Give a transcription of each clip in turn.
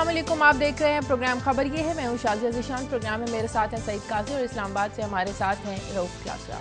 अस्सलाम वालेकुम, आप देख रहे हैं प्रोग्राम खबर। ये है, मैं हूं शाज़िया ज़ीशान। प्रोग्राम में मेरे साथ हैं सईद काजी और इस्लामाबाद से हमारे साथ हैं रऊफ क्लासरा।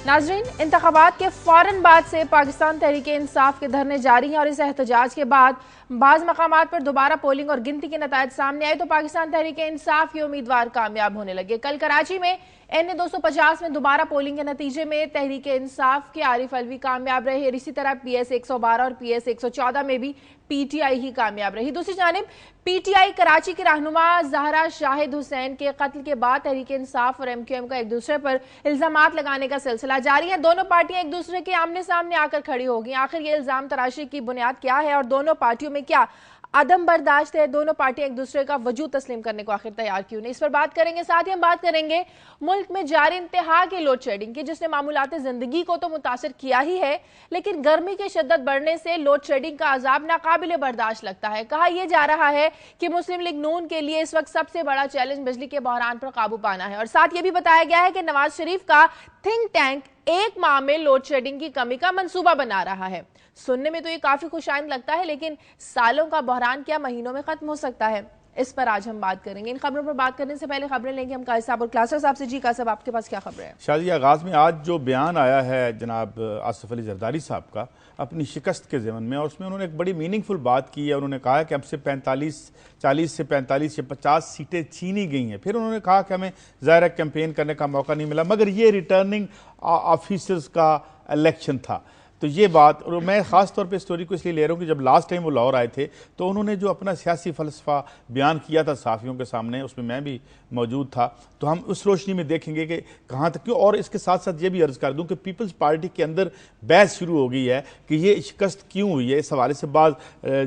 नाजरीन, इंतखाबात के फौरन बाद से पाकिस्तान तहरीक इंसाफ के धरने जारी हैं और इस एहतजाज के बाद बाज़ मकामात पर दोबारा पोलिंग और गिनती के नतायज सामने आए तो पाकिस्तान तहरीक इंसाफ के उम्मीदवार कामयाब होने लगे। कल कराची में NA-250 में दोबारा पोलिंग के नतीजे में तहरीक इंसाफ के आरिफ अलवी कामयाब रहे और इसी तरह PS 112 और PS 114 में भी PTI ही कामयाब रही। दूसरी जानिब PTI कराची के रहनुमा ज़हरा शाहिद हुसैन के कत्ल के बाद तहरीक इंसाफ और MQM का एक दूसरे पर इल्जामात लगाने का सिलसिला जारी है। दोनों पार्टियां एक दूसरे के आमने सामने आकर खड़ी होगी। आखिर ये इल्जाम तराशी की बुनियाद क्या है और दोनों पार्टियों में क्या अदम बर्दाश्त है? दोनों पार्टियां एक दूसरे का वजूद तस्लीम करने को आखिर तैयार क्यों नहीं? इस पर बात करेंगे। साथ ही हम बात करेंगे मुल्क में जारी इंतहा की लोड शेडिंग की, जिसने मामूलात जिंदगी को तो मुतासर किया ही है, लेकिन गर्मी की शिद्दत बढ़ने से लोड शेडिंग का अजाब नाकाबिले बर्दाश्त लगता है। कहा यह जा रहा है कि मुस्लिम लीग नून के लिए इस वक्त सबसे बड़ा चैलेंज बिजली के बहरान पर काबू पाना है। और साथ ये भी बताया गया है कि नवाज शरीफ का थिंक टैंक एक माह में लोड शेडिंग की कमी का मंसूबा बना रहा है। सुनने में तो ये काफी खुशाइंद लगता है, लेकिन सालों का बहरान क्या महीनों में खत्म हो सकता है? इस पर आज हम बात करेंगे। इन खबरों पर बात करने से पहले खबरें लेंगे हम काजी साहब और क्लासर साहब से। जी काजी साहब, आपके पास क्या खबरें हैं? शादी आगाज में आज जो बयान आया है जनाब आसिफ अली जरदारी साहब का अपनी शिकस्त के ज़मन में, और उसमें उन्होंने एक बड़ी मीनिंगफुल बात की है। उन्होंने कहा कि हमसे 40 से 45 या 50 सीटें छीनी गई हैं। फिर उन्होंने कहा कि हमें ज़ाहिर कैंपेन करने का मौका नहीं मिला, मगर ये रिटर्निंग ऑफिसर्स का इलेक्शन था। तो ये बात, और मैं ख़ास तौर पे स्टोरी को इसलिए ले रहा हूँ कि जब लास्ट टाइम वो लाहौर आए थे तो उन्होंने जो अपना सियासी फ़लसफ़ा बयान किया था सहाफ़ियों के सामने, उसमें मैं भी मौजूद था। तो हम उस रोशनी में देखेंगे कि कहाँ तक क्यों। और इसके साथ साथ ये भी अर्ज़ कर दूँ कि पीपल्स पार्टी के अंदर बहस शुरू हो गई है कि ये शिकस्त क्यों हुई है। इस हवाले से बाद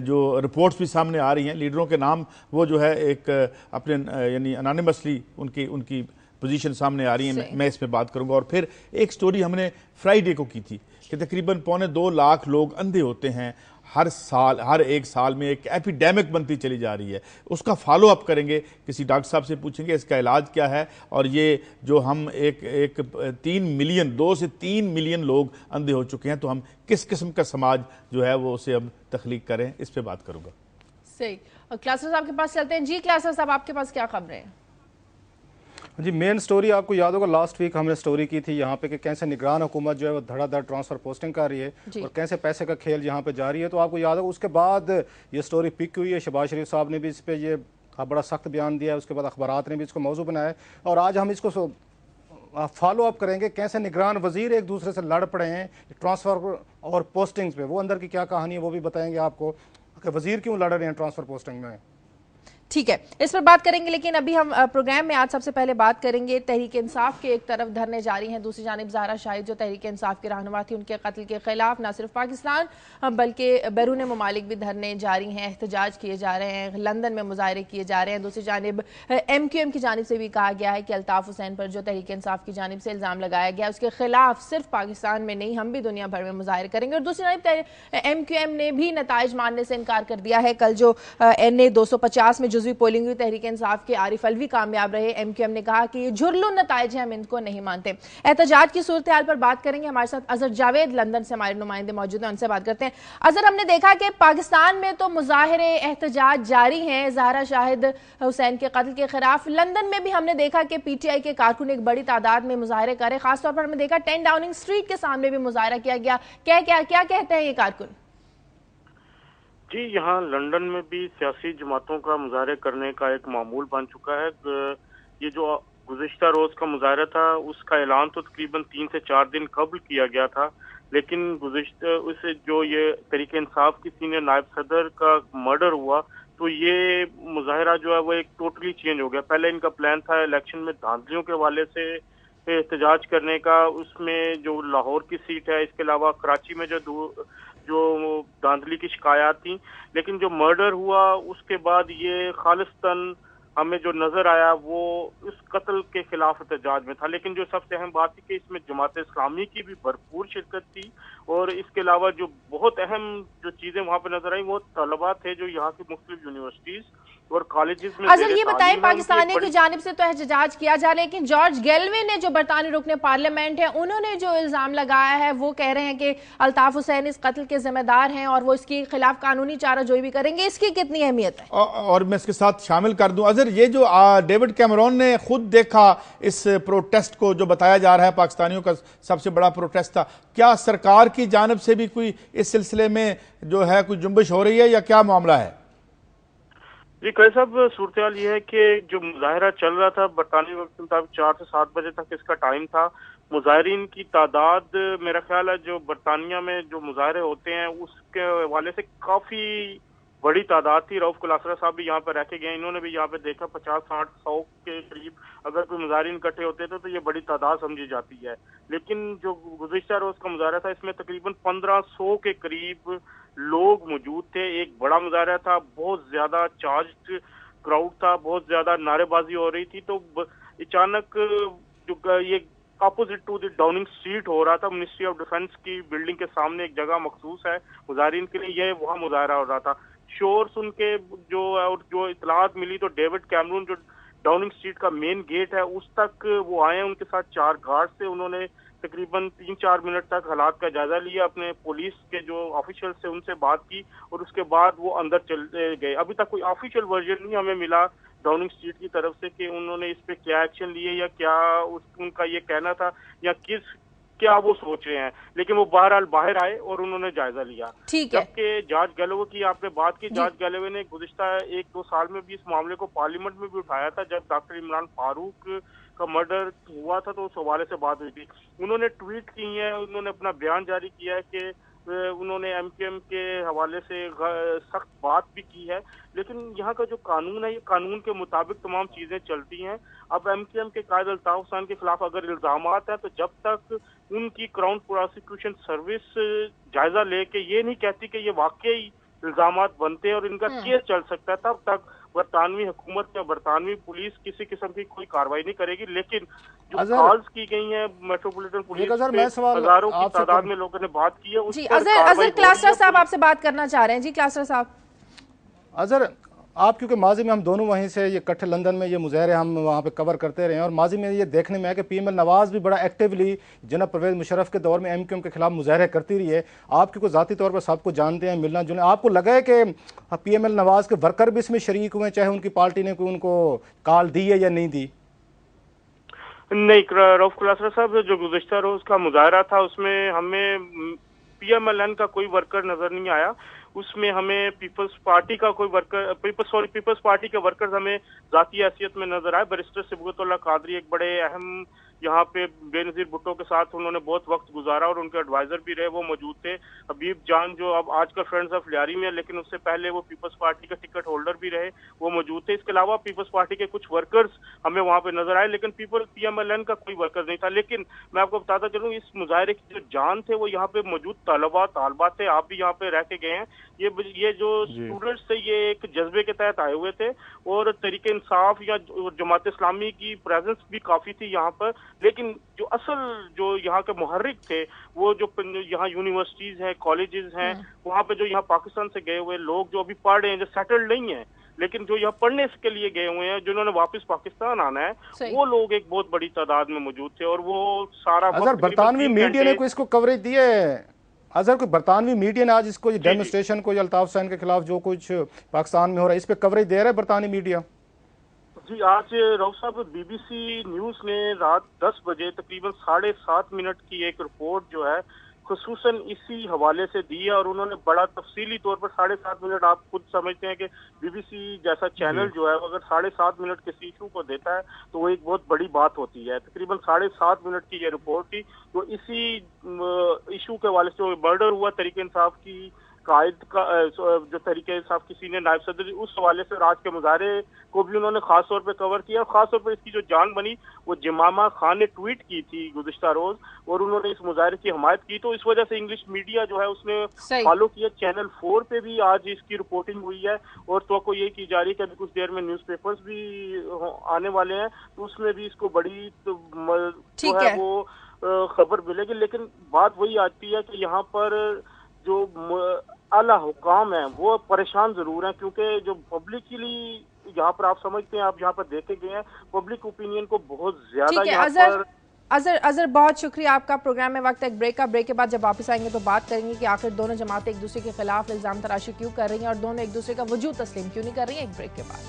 जो रिपोर्ट्स भी सामने आ रही हैं, लीडरों के नाम वो जो है एक अपने यानी अनोनिमसली उनकी पोजीशन सामने आ रही है। मैं इस पर बात करूँगा। और फिर एक स्टोरी हमने फ्राइडे को की थी कि तकरीबन 2.25 लाख लोग अंधे होते हैं हर साल। हर एक साल में एक एपिडेमिक बनती चली जा रही है। उसका फॉलो अप करेंगे, किसी डॉक्टर साहब से पूछेंगे इसका इलाज क्या है। और ये जो हम एक 2 से 3 मिलियन लोग अंधे हो चुके हैं, तो हम किस किस्म का समाज जो है वो उसे अब तख्लीक करें, इस पर बात करूँगा। सही। और क्लासर साहब के पास चलते हैं। जी क्लासर साहब, आपके पास क्या खबरें हैं? जी, मेन स्टोरी आपको याद होगा, लास्ट वीक हमने स्टोरी की थी यहाँ पे कि कैसे निगरान हुकूमत जो है वो धड़ाधड़ ट्रांसफर पोस्टिंग कर रही है और कैसे पैसे का खेल यहाँ पे जारी है। तो आपको याद होगा उसके बाद ये स्टोरी पिक हुई है। शहबाज शरीफ साहब ने भी इस पर ये बड़ा सख्त बयान दिया है, उसके बाद अखबारात ने भी इसको मौजू बनाया है। और आज हम इसको फॉलो अप करेंगे कैसे निगरान वजीर एक दूसरे से लड़ पड़े हैं ट्रांसफर और पोस्टिंग्स पे। वो अंदर की क्या कहानी है वो भी बताएंगे आपको कि वजीर क्यों लड़ रहे हैं ट्रांसफर पोस्टिंग में। ठीक है, इस पर बात करेंगे, लेकिन अभी हम प्रोग्राम में आज सबसे पहले बात करेंगे तहरीक इंसाफ के एक तरफ धरने जारी हैं, दूसरी जानिब ज़हरा शाहिद जो तहरीक इंसाफ के रहनुमा थी, उनके कत्ल के खिलाफ न सिर्फ पाकिस्तान बल्कि बैरून ममालिक भी धरने जारी हैं, एहतजाज किए जा रहे हैं, लंदन में मुजाहरे किए जा रहे हैं। दूसरी जानिब MQM की जानिब से भी कहा गया है कि अल्ताफ़ हुसैन पर जो तहरीक इंसाफ की जानिब से इल्ज़ाम लगाया गया उसके खिलाफ सिर्फ पाकिस्तान में नहीं, हम भी दुनिया भर में मुजाहरे करेंगे। और दूसरी जानिब MQM ने भी नताइज मानने से इनकार कर दिया है। कल जो NA-250 में जुज़वी पोलिंग हुई, तहरीक इंसाफ के आरिफ अलवी कामयाब रहे। MQM ने कहा कि ये झुरलू नताइज हैं, हम इनको नहीं मानते। एहतजाज की सूरत हाल पर बात करेंगे। हमारे साथ अजहर जावेद लंदन से हमारे नुमाइंदे मौजूद हैं, उनसे बात करते हैं। अजहर, हमने देखा कि पाकिस्तान में तो मुजाहरे एहतजाज जारी हैं ज़हरा शाहिद हुसैन के कत्ल के खिलाफ। लंदन में भी हमने देखा कि PTI के कारकुन एक बड़ी तादाद में मुजाहरे करे। खासतौर पर हमने देखा 10 डाउनिंग स्ट्रीट के सामने भी मुजाहरा किया गया। क्या कहते हैं ये कारकुन? जी, यहाँ लंदन में भी सियासी जमातों का मुजाहरे करने का एक मामूल बन चुका है। ये जो गुज़िश्ता रोज का मुजाहरा था उसका ऐलान तो तकरीबन 3 से 4 दिन कबल किया गया था, लेकिन गुज़िश्ता उसे जो ये तहरीक इंसाफ की सीनियर नायब सदर का मर्डर हुआ तो ये मुजाहरा जो है वो एक टोटली चेंज हो गया। पहले इनका प्लान था इलेक्शन में धांधलियों के हवाले से एहतजाज करने का, उसमें जो लाहौर की सीट है, इसके अलावा कराची में जो धांधली की शिकायत थी, लेकिन जो मर्डर हुआ उसके बाद ये खालिस्तन हमें जो नजर आया वो उस कत्ल के खिलाफ एहतजाज में था। लेकिन जो सबसे अहम बात थी कि इसमें जमात इस्लामी की भी भरपूर शिरकत थी, और इसके अलावा जो बहुत अहम जो चीजें वहां पर नजर आई वो तलबा थे जो यहाँ की मुख्तलिफ यूनिवर्सिटीज और कॉलेजेस में। अजहर ये बताएं, पाकिस्तानियों की जानिब से तो एहतजाज किया जा रहा है, लेकिन जॉर्ज गैलवे ने जो बरतानी रुकने पार्लियामेंट है उन्होंने जो इल्जाम लगाया है वो कह रहे हैं कि अल्ताफ हुसैन इस कत्ल के जिम्मेदार हैं और वो इसके खिलाफ कानूनी चाराजोई भी करेंगे। इसकी कितनी अहमियत है? और मैं इसके साथ शामिल कर दूं अजहर, ये जो डेविड कैमरॉन ने खुद देखा इस प्रोटेस्ट को, जो बताया जा रहा है पाकिस्तानियों का सबसे बड़ा प्रोटेस्ट था, क्या सरकार की जानिब से भी कोई इस सिलसिले में जो है कोई जुम्बिश हो रही है या क्या मामला है? जी कई साहब, सूरत हाल ये है कि जो मुजाहरा चल रहा था बरतानी वक्त के मुताबिक 4 से 7 बजे तक इसका टाइम था। मुजाहरीन की तादाद मेरा ख्याल है जो बरतानिया में जो मुजाहरे होते हैं उसके हवाले से काफी बड़ी तादाद थी। रऊफ कुलासरा साहब भी यहाँ पर रह के गए, इन्होंने भी यहाँ पे देखा 50, 60, 100 के करीब अगर कोई मुजाहरीन इकट्ठे होते थे तो ये बड़ी तादाद समझी जाती है। लेकिन जो गुज़िश्ता रोज का मुजाहरा था इसमें तकरीबन 1500 के करीब लोग मौजूद थे। एक बड़ा मुजाहरा था, बहुत ज्यादा चार्ज्ड क्राउड था, बहुत ज्यादा नारेबाजी हो रही थी। तो अचानक जो ये opposite to the Downing Street हो रहा था, मिनिस्ट्री ऑफ डिफेंस की बिल्डिंग के सामने एक जगह मखसूस है मुजाहरीन के लिए, ये वहाँ मुजाहरा हो रहा था। शोर सुन के जो इतलात मिली तो डेविड कैमरून जो डाउनिंग स्ट्रीट का मेन गेट है उस तक वो आए, उनके साथ 4 गार्ड से उन्होंने तकरीबन 3-4 मिनट तक हालात का जायजा लिया, अपने पुलिस के जो ऑफिशियल से उनसे बात की और उसके बाद वो अंदर चले गए। अभी तक कोई ऑफिशियल वर्जन नहीं हमें मिला डाउनिंग स्ट्रीट की तरफ से कि उन्होंने इस पे क्या एक्शन लिए या क्या उनका ये कहना था या क्या वो सोच रहे हैं, लेकिन वो बहरहाल बाहर आए और उन्होंने जायजा लिया। जबकि जॉर्ज गैलोवे की आपने बात की, जॉर्ज गैलोवे ने गुज़िश्ता 1-2 साल में भी इस मामले को पार्लियामेंट में भी उठाया था। जब डॉक्टर इमरान फारूक का मर्डर हुआ था तो उस हवाले से बात हुई थी। उन्होंने ट्वीट की है, उन्होंने अपना बयान जारी किया है कि उन्होंने एमकेएम के हवाले से सख्त बात भी की है। लेकिन यहाँ का जो कानून है ये कानून के मुताबिक तमाम चीजें चलती हैं। अब एमकेएम के कायद अल्ताफ हुसैन के खिलाफ अगर इल्जामात है तो जब तक उनकी क्राउन प्रोसिक्यूशन सर्विस जायजा लेके ये नहीं कहती कि ये वाकई इल्जामात बनते हैं और इनका केस चल सकता है, तब तक बरतानवी हुकूमत या बरतानवी पुलिस किसी किस्म की कोई कार्रवाई नहीं करेगी। लेकिन जो कॉल्स की गई है मेट्रोपॉलिटन पुलिस पे, हजारों की तादाद में लोगों ने बात की है। जी अजहर क्लासरा साहब आपसे बात करना चाह रहे हैं। जी क्लासरा साहब। अजहर, आप क्योंकि माजी में हम दोनों वहीं से ये इकट्ठे लंदन में ये मुजाहरे हम वहाँ पे कवर करते रहे हैं और माजी में ये देखने में है कि पीएमएल नवाज भी बड़ा एक्टिवली जनाब परवेज मुशर्रफ के दौर में एमक्यूएम के खिलाफ मुजाहरे करती रही है। आप क्योंकि ज़ाती तौर पर सबको जानते हैं, मिलना जुलना, आपको लगा है कि पीएमएल नवाज के वर्कर भी इसमें शरीक हुए, चाहे उनकी पार्टी ने कोई उनको कॉल दी है या नहीं दी? नहीं, रऊफ कुलासरा साहब, जो गुज़िश्ता रोज का मुजाहरा था उसमें हमें पीएमएलएन का कोई वर्कर नजर नहीं आया। उसमें हमें पीपल्स पार्टी का कोई वर्कर पीपल्स पार्टी के वर्कर्स हमें जाती हैसियत में नजर आए। बैरिस्टर सिबगतुल्लाह कादरी एक बड़े अहम यहाँ पे बेनजीर भुट्टो के साथ उन्होंने बहुत वक्त गुजारा और उनके एडवाइजर भी रहे, वो मौजूद थे। हबीब जान जो अब आजकल फ्रेंड्स ऑफ लियारी में है, लेकिन उससे पहले वो पीपल्स पार्टी के टिकट होल्डर भी रहे, वो मौजूद थे। इसके अलावा पीपल्स पार्टी के कुछ वर्कर्स हमें वहाँ पे नजर आए, लेकिन पीएमएलएन का कोई वर्कर नहीं था। लेकिन मैं आपको बताता चलूँ, इस मुजाहरे की जो जान थे वो यहाँ पे मौजूद तालबा थे, आप भी यहाँ पे रह के गए हैं। ये जो स्टूडेंट्स थे ये एक जज्बे के तहत आए हुए थे और तरीके इंसाफ या जमात इस्लामी की प्रेजेंस भी काफी थी यहाँ पर। लेकिन जो असल जो यहाँ के मुहर्रिक थे वो जो यहाँ यूनिवर्सिटीज हैं, कॉलेजेस हैं, वहाँ पे जो यहाँ पाकिस्तान से गए हुए लोग जो अभी पढ़ रहे हैं, जो सेटल्ड नहीं है लेकिन जो यहाँ पढ़ने के लिए गए हुए हैं, जिन्होंने वापस पाकिस्तान आना है, वो लोग एक बहुत बड़ी तादाद में मौजूद थे। और वो सारा बरतानवी मीडिया ने कोई इसको कवरेज दी है? अजहर, कोई बरतानवी मीडिया ने आज इसको डेमोन्स्ट्रेशन को अल्ताफ हुसैन के खिलाफ जो कुछ पाकिस्तान में हो रहा है इस पे कवरेज दे रहा है बरतानी मीडिया? जी, आज रऊफ साहब बीबीसी न्यूज ने रात 10 बजे तकरीबन 7.5 मिनट की एक रिपोर्ट जो है खुसूसन इसी हवाले से दी है और उन्होंने बड़ा तफसीली तौर पर 7.5 मिनट, आप खुद समझते हैं कि बीबीसी जैसा चैनल जो है अगर 7.5 मिनट किसी इशू को देता है तो वो एक बहुत बड़ी बात होती है। तकरीबन 7.5 मिनट की ये रिपोर्ट थी। तो इसी इशू के हवाले से मर्डर हुआ तरीके इंसाफ की कायद का जो तरीके साहब किसी ने नायब सदर, उस हवाले से आज के मुजाहरे को भी उन्होंने खास तौर पे कवर किया। खास तौर पे इसकी जो जान बनी वो जमामा खान ने ट्वीट की थी गुज़िश्ता रोज और उन्होंने इस मुजाहरे की हमायत की, तो इस वजह से इंग्लिश मीडिया जो है उसने फॉलो किया। चैनल 4 पे भी आज इसकी रिपोर्टिंग हुई है और तो ये की जा रही है कि अभी कुछ देर में न्यूज़पेपर्स भी आने वाले हैं तो उसमें भी इसको बड़ी जो है वो खबर मिलेगी। लेकिन बात वही आती है कि यहाँ पर जो आला हुकाम है वो परेशान जरूर हैं, क्योंकि जो पब्लिकली तो यहाँ पर आप समझते हैं, आप यहाँ पर देखे गए हैं, पब्लिक ओपिनियन को बहुत ज्यादा ठीक है अजहर, बहुत शुक्रिया आपका। प्रोग्राम में वक्त एक ब्रेक का, ब्रेक के बाद जब वापस आएंगे तो बात करेंगे कि आखिर दोनों जमातें एक दूसरे के खिलाफ इल्जाम तराशी क्यों कर रही हैं और दोनों एक दूसरे का वजूद तस्लीम क्यों नहीं कर रही हैं। एक ब्रेक के बाद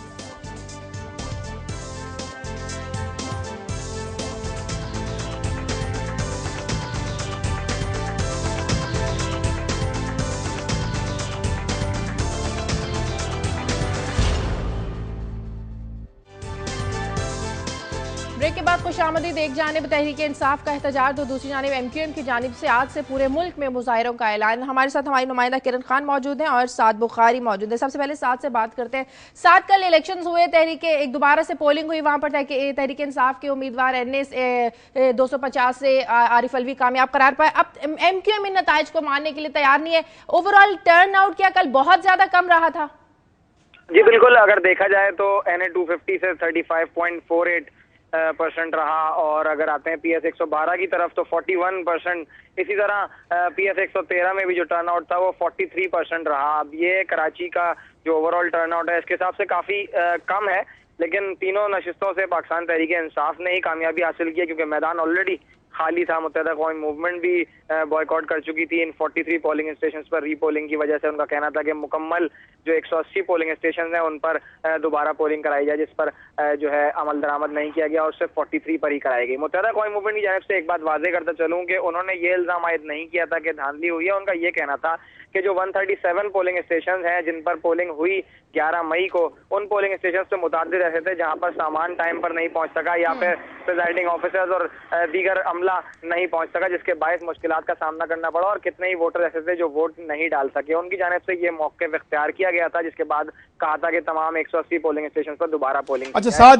ब्रेक के बाद खुशामदीद। एक जानिब तहरीक इंसाफ का एहतजाज तो दूसरी जानिब MQM की जानिब से आज से पूरे मुल्क में मुजाहिरों का ऐलान। हमारे साथ हमारी नुमाइंदा किरण खान मौजूद हैं और साद बुखारी मौजूद है। सबसे पहले साद से बात करते हैं। साद, कल इलेक्शंस हुए, तहरीक एक दोबारा से पोलिंग हुई, वहां पर तहरीक इंसाफ के उम्मीदवार NS 250 से आरिफ अलवी कामयाब करार पाए। अब MQM इन नताइज को मानने के लिए तैयार नहीं है। ओवरऑल टर्न आउट क्या कल बहुत ज्यादा कम रहा था? जी बिल्कुल, अगर देखा जाए तो NA 250 से 35.48% रहा, और अगर आते हैं PS 112 की तरफ तो 41%। इसी तरह PS 113 में भी जो टर्नआउट था वो 43% रहा। अब ये कराची का जो ओवरऑल टर्नआउट है इसके हिसाब से काफी कम है, लेकिन तीनों नशिस्तों से पाकिस्तान तहरीक इंसाफ ने ही कामयाबी हासिल की है, क्योंकि मैदान ऑलरेडी खाली था। मुत्तहिदा अक़वाम मूवमेंट भी बॉयकॉट कर चुकी थी इन 43 पोलिंग स्टेशन पर रीपोलिंग की वजह से। उनका कहना था कि मुकम्मल जो 180 पोलिंग स्टेशन हैं उन पर दोबारा पोलिंग कराई जाए, जिस पर जो है अमल दरामद नहीं किया गया और सिर्फ 43 पर ही कराई गई। मुत्तहिदा अक़वाम मूवमेंट की जानिब से एक बात वाज़ेह करता चलूँ कि उन्होंने ये इल्ज़ाम आयद नहीं किया था कि धांधली हुई है। उनका ये कहना था कि जो 137 पोलिंग स्टेशन हैं जिन पर पोलिंग हुई 11 मई को, उन पोलिंग स्टेशन से मुतादिद ऐसे थे जहाँ पर सामान टाइम पर नहीं पहुँच सका या फिर प्रिजाइडिंग ऑफिसर्स और दीगर अमला नहीं पहुँच सका, जिसके बायस मुश्किलात का सामना करना पड़ा, और कितने ही वोटर ऐसे थे जो वोट नहीं डाल सके। उनकी जानिब से ये मौके इख्तियार किया गया था, जिसके बाद कहा था कि तमाम 180 पोलिंग स्टेशन पर दोबारा पोलिंग। अच्छा साथ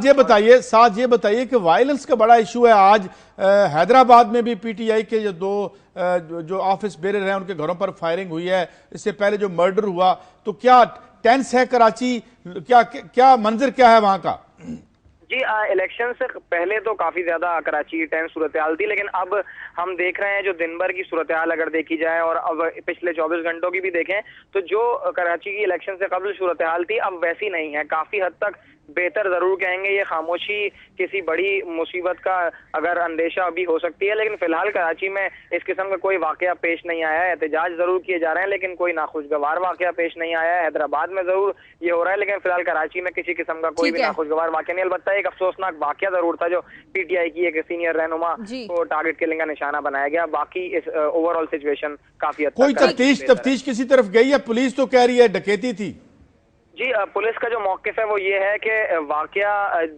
ये बताइए कि वायलेंस का बड़ा इशू है आज हैदराबाद में भी PTI के जो ऑफिस बेरर हैं उनके घरों पर फायरिंग हुई है। इससे पहले जो मर्डर हुआ, तो क्या टेंस है कराची, क्या मंजर क्या है वहां का? जी इलेक्शन से पहले तो काफी ज्यादा कराची की टेंस सूरत हाल थी, लेकिन अब हम देख रहे हैं जो दिन भर की सूरत हाल अगर देखी जाए और अब पिछले 24 घंटों की भी देखें तो जो कराची की इलेक्शन से कबल सूरत हाल थी अब वैसी नहीं है। काफी हद तक बेहतर जरूर कहेंगे। ये खामोशी किसी बड़ी मुसीबत का अगर अंदेशा अभी हो सकती है, लेकिन फिलहाल कराची में इस किस्म का कोई वाकया पेश नहीं आया है। एहतजाज जरूर किए जा रहे हैं लेकिन कोई नाखुशगवार वाकया पेश नहीं आया है। हैदराबाद में जरूर ये हो रहा है, लेकिन फिलहाल कराची में किसी किस्म का कोई भी नाखुशगवार वाकया नहीं। अलबत्ता एक अफसोसनाक वाकया जरूर था जो PTI की एक सीनियर रहनुमा को टारगेट किलिंग का निशाना बनाया गया। बाकी इस ओवरऑल सिचुएशन काफी हद तक कोई तफ्तीश किसी तरफ गई है? पुलिस तो कह रही है डकैती थी। जी पुलिस का जो मौक़िफ़ है वो ये है कि वाकया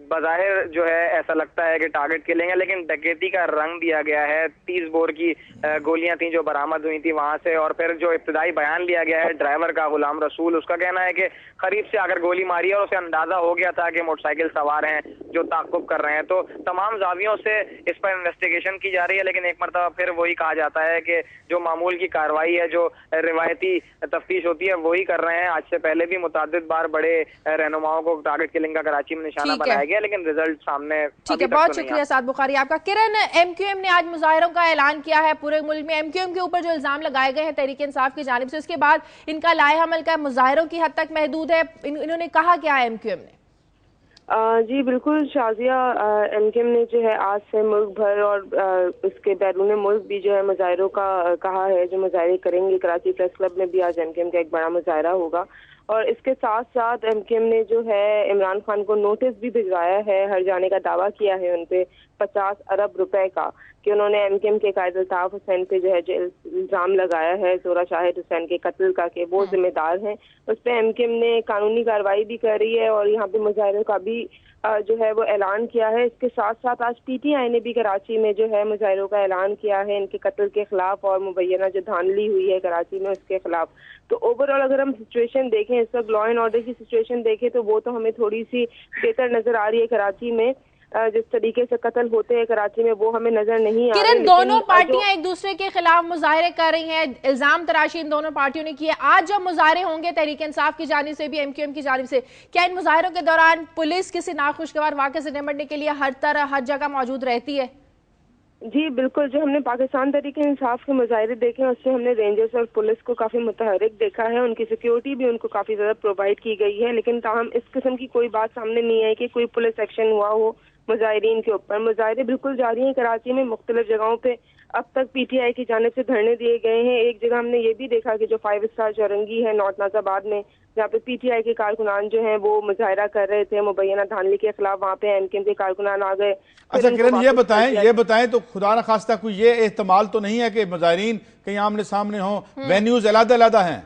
बज़ाहिर जो है ऐसा लगता है कि टारगेट किलिंग है, लेकिन डकैती का रंग दिया गया है। 30 बोर की गोलियां थी जो बरामद हुई थी वहां से, और फिर जो इब्तिदाई बयान लिया गया है ड्राइवर का गुलाम रसूल, उसका कहना है कि करीब से आकर गोली मारी और उसे अंदाजा हो गया था कि मोटरसाइकिल सवार हैं जो ताक़ुब कर रहे हैं। तो तमाम जावियों से इस पर इन्वेस्टिगेशन की जा रही है, लेकिन एक मरतबा फिर वही कहा जाता है कि जो मामूल की कार्रवाई है, जो रिवायती तफ्तीश होती है वही कर रहे हैं। आज से पहले भी मुतादिद बार बड़े रहनुमाओं को टारगेट किलिंग का कराची में निशाना बनाया गया, लेकिन रिजल्ट सामने ठीक है। बहुत शुक्रिया साद बुखारी आपका। किरण, MQM ने आज मुजाहिरों का ऐलान किया है पूरे मुल्क में। MQM के ऊपर जो इल्जाम लगाए गए हैं तहरीक इंसाफ की जानिब से, उसके बाद इनका लाए हमल का मुजाहिरों की हद तक महदूद है। इन्होंने कहा क्या है MQM ने? जी बिल्कुल शाजिया, MQM ने जो है आज से मुल्क भर और इसके बैरून मुल्क भी जो है मुजाहिरों का कहा है, जो मुजाहिरे करेंगे। कराची प्रेस क्लब में भी आज MQM का एक बड़ा मुजाहिरा होगा, और इसके साथ साथ MQM ने जो है इमरान खान को नोटिस भी भिजवाया है, हर जाने का दावा किया है उन पे 50 अरब रुपए का, कि उन्होंने MQM के कायद अल्ताफ हुसैन पे जो है जो इल्ज़ाम लगाया है जोरा शाहिद हुसैन के कत्ल का, कि वो जिम्मेदार हैं। उस पर MQM ने कानूनी कार्रवाई भी कर रही है और यहाँ पे मुजाहिरों का भी जो है वो ऐलान किया है। इसके साथ साथ आज PTI ने भी कराची में जो है मुजाहिरों का ऐलान किया है इनके कत्ल के खिलाफ और मुबैना जो धांधली हुई है कराची में उसके खिलाफ। तो ओवरऑल अगर हम सिचुएशन देखें, इस वक्त लॉ एंड ऑर्डर की सिचुएशन देखें तो वो तो हमें थोड़ी सी बेहतर नजर आ रही है। कराची में जिस तरीके से कत्ल होते हैं कराची में वो हमें नजर नहीं आ रहा। किरण, दोनों पार्टियां एक दूसरे के खिलाफ मुजाहरे कर रही हैं, इल्जाम तराशी इन दोनों पार्टियों ने की है। आज जब मुजाहरे होंगे तहरीक इंसाफ की जानिब से भी MQM की जानिब से, क्या इन मुजाहरों के दौरान पुलिस किसी नाखुशगवार वाक़े से निपटने के लिए हर जगह मौजूद रहती है? जी बिल्कुल, जो हमने पाकिस्तान तहरीक इंसाफ के मुजाहिरे देखे हैं उसमें हमने रेंजर्स और पुलिस को काफ़ी मुतहरिक देखा है, उनकी सिक्योरिटी भी उनको काफ़ी ज़्यादा प्रोवाइड की गई है, लेकिन ताहम इस किस्म की कोई बात सामने नहीं आई कि कोई पुलिस एक्शन हुआ हो मुजाहिरीन के ऊपर। मुजाहिरे बिल्कुल जारी हैं कराची में, मुख्तलिफ जगहों पे अब तक PTI की जानिब से धरने दिए गए हैं। एक जगह हमने ये भी देखा कि जो 5 स्टार चौरंगी है नॉर्थ नाजाबाद में, जहाँ पे PTI के कारकुनान जो हैं वो मुजाहिरा कर रहे थे मुबैना धांधली के खिलाफ, वहाँ पे MKM के कारकुनान आ गए। अच्छा किरण, ये बताएं तो खुदा न खास्ता कोई ये एहतमाल तो नहीं है कि मुजाहिरीन कहीं आमने सामने हो, वेन्यूज अलग-अलग हैं?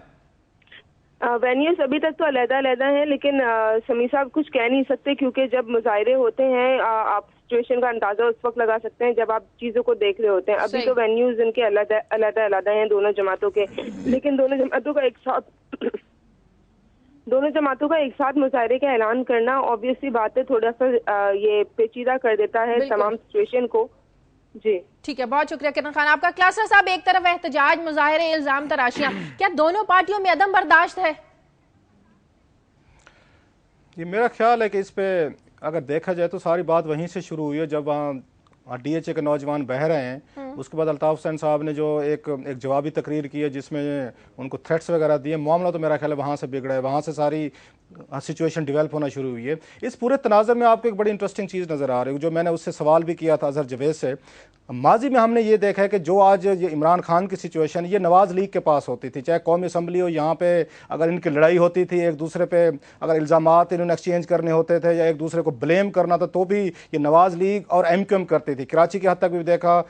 वेन्यूज अभी तक तो अलग-अलग हैं, लेकिन समी साहब कुछ कह नहीं सकते, क्योंकि जब मुजाहिरे होते हैं आप सिचुएशन का अंदाजा उस वक्त लगा सकते हैं जब आप चीजों को देख रहे होते हैं। अभी तो वेन्यूज इनके अलग हैं दोनों जमातों के, लेकिन दोनों जमातों का एक साथ मुजाहिरे का ऐलान करना ऑब्वियसली बात है, थोड़ा सा ये पेचीदा कर देता है तमाम सिचुएशन को। जी ठीक है, बहुत शुक्रिया किरण खान आपका। क्लासर साहब, एक तरफ एहतजाज, मुजाहिरे, इल्जाम तराशियां, क्या दोनों पार्टियों में अदम बर्दाश्त है? ये मेरा ख्याल है कि इस पे अगर देखा जाए तो सारी बात वहीं से शुरू हुई है, जब वहाँ DHA के नौजवान बह रहे हैं। उसके बाद अल्ताफ हुसैन साहब ने जो एक जवाबी तकरीर की है जिसमें उनको थ्रेट्स वगैरह दिए, मामला तो मेरा ख्याल है वहाँ से बिगड़ा है, वहाँ से सारी सिचुएशन डेवलप होना शुरू हुई है। इस पूरे तनाज़र में आपको एक बड़ी इंटरेस्टिंग चीज़ नज़र आ रही है, जो मैंने उससे सवाल भी किया था अजहर जवेद से। माजी में हमने ये देखा है कि जो आज ये इमरान खान की सिचुएशन, ये नवाज़ लीग के पास होती थी, चाहे कौमी असम्बली हो, यहाँ पे अगर इनकी लड़ाई होती थी, एक दूसरे पे अगर इल्ज़ामात इन्होंने एक्सचेंज करने होते थे या एक दूसरे को ब्लेम करना था, तो भी ये नवाज़ लीग और MQM करती थी। कराची की हद तक भी देखा,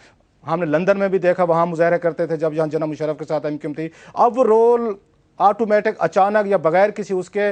हमने लंदन में भी देखा, वहाँ मुजाहरे करते थे जब यहाँ जना मुशर्रफ के साथ MQM थी। अब वो रोल ऑटोमेटिक अचानक या बगैर किसी उसके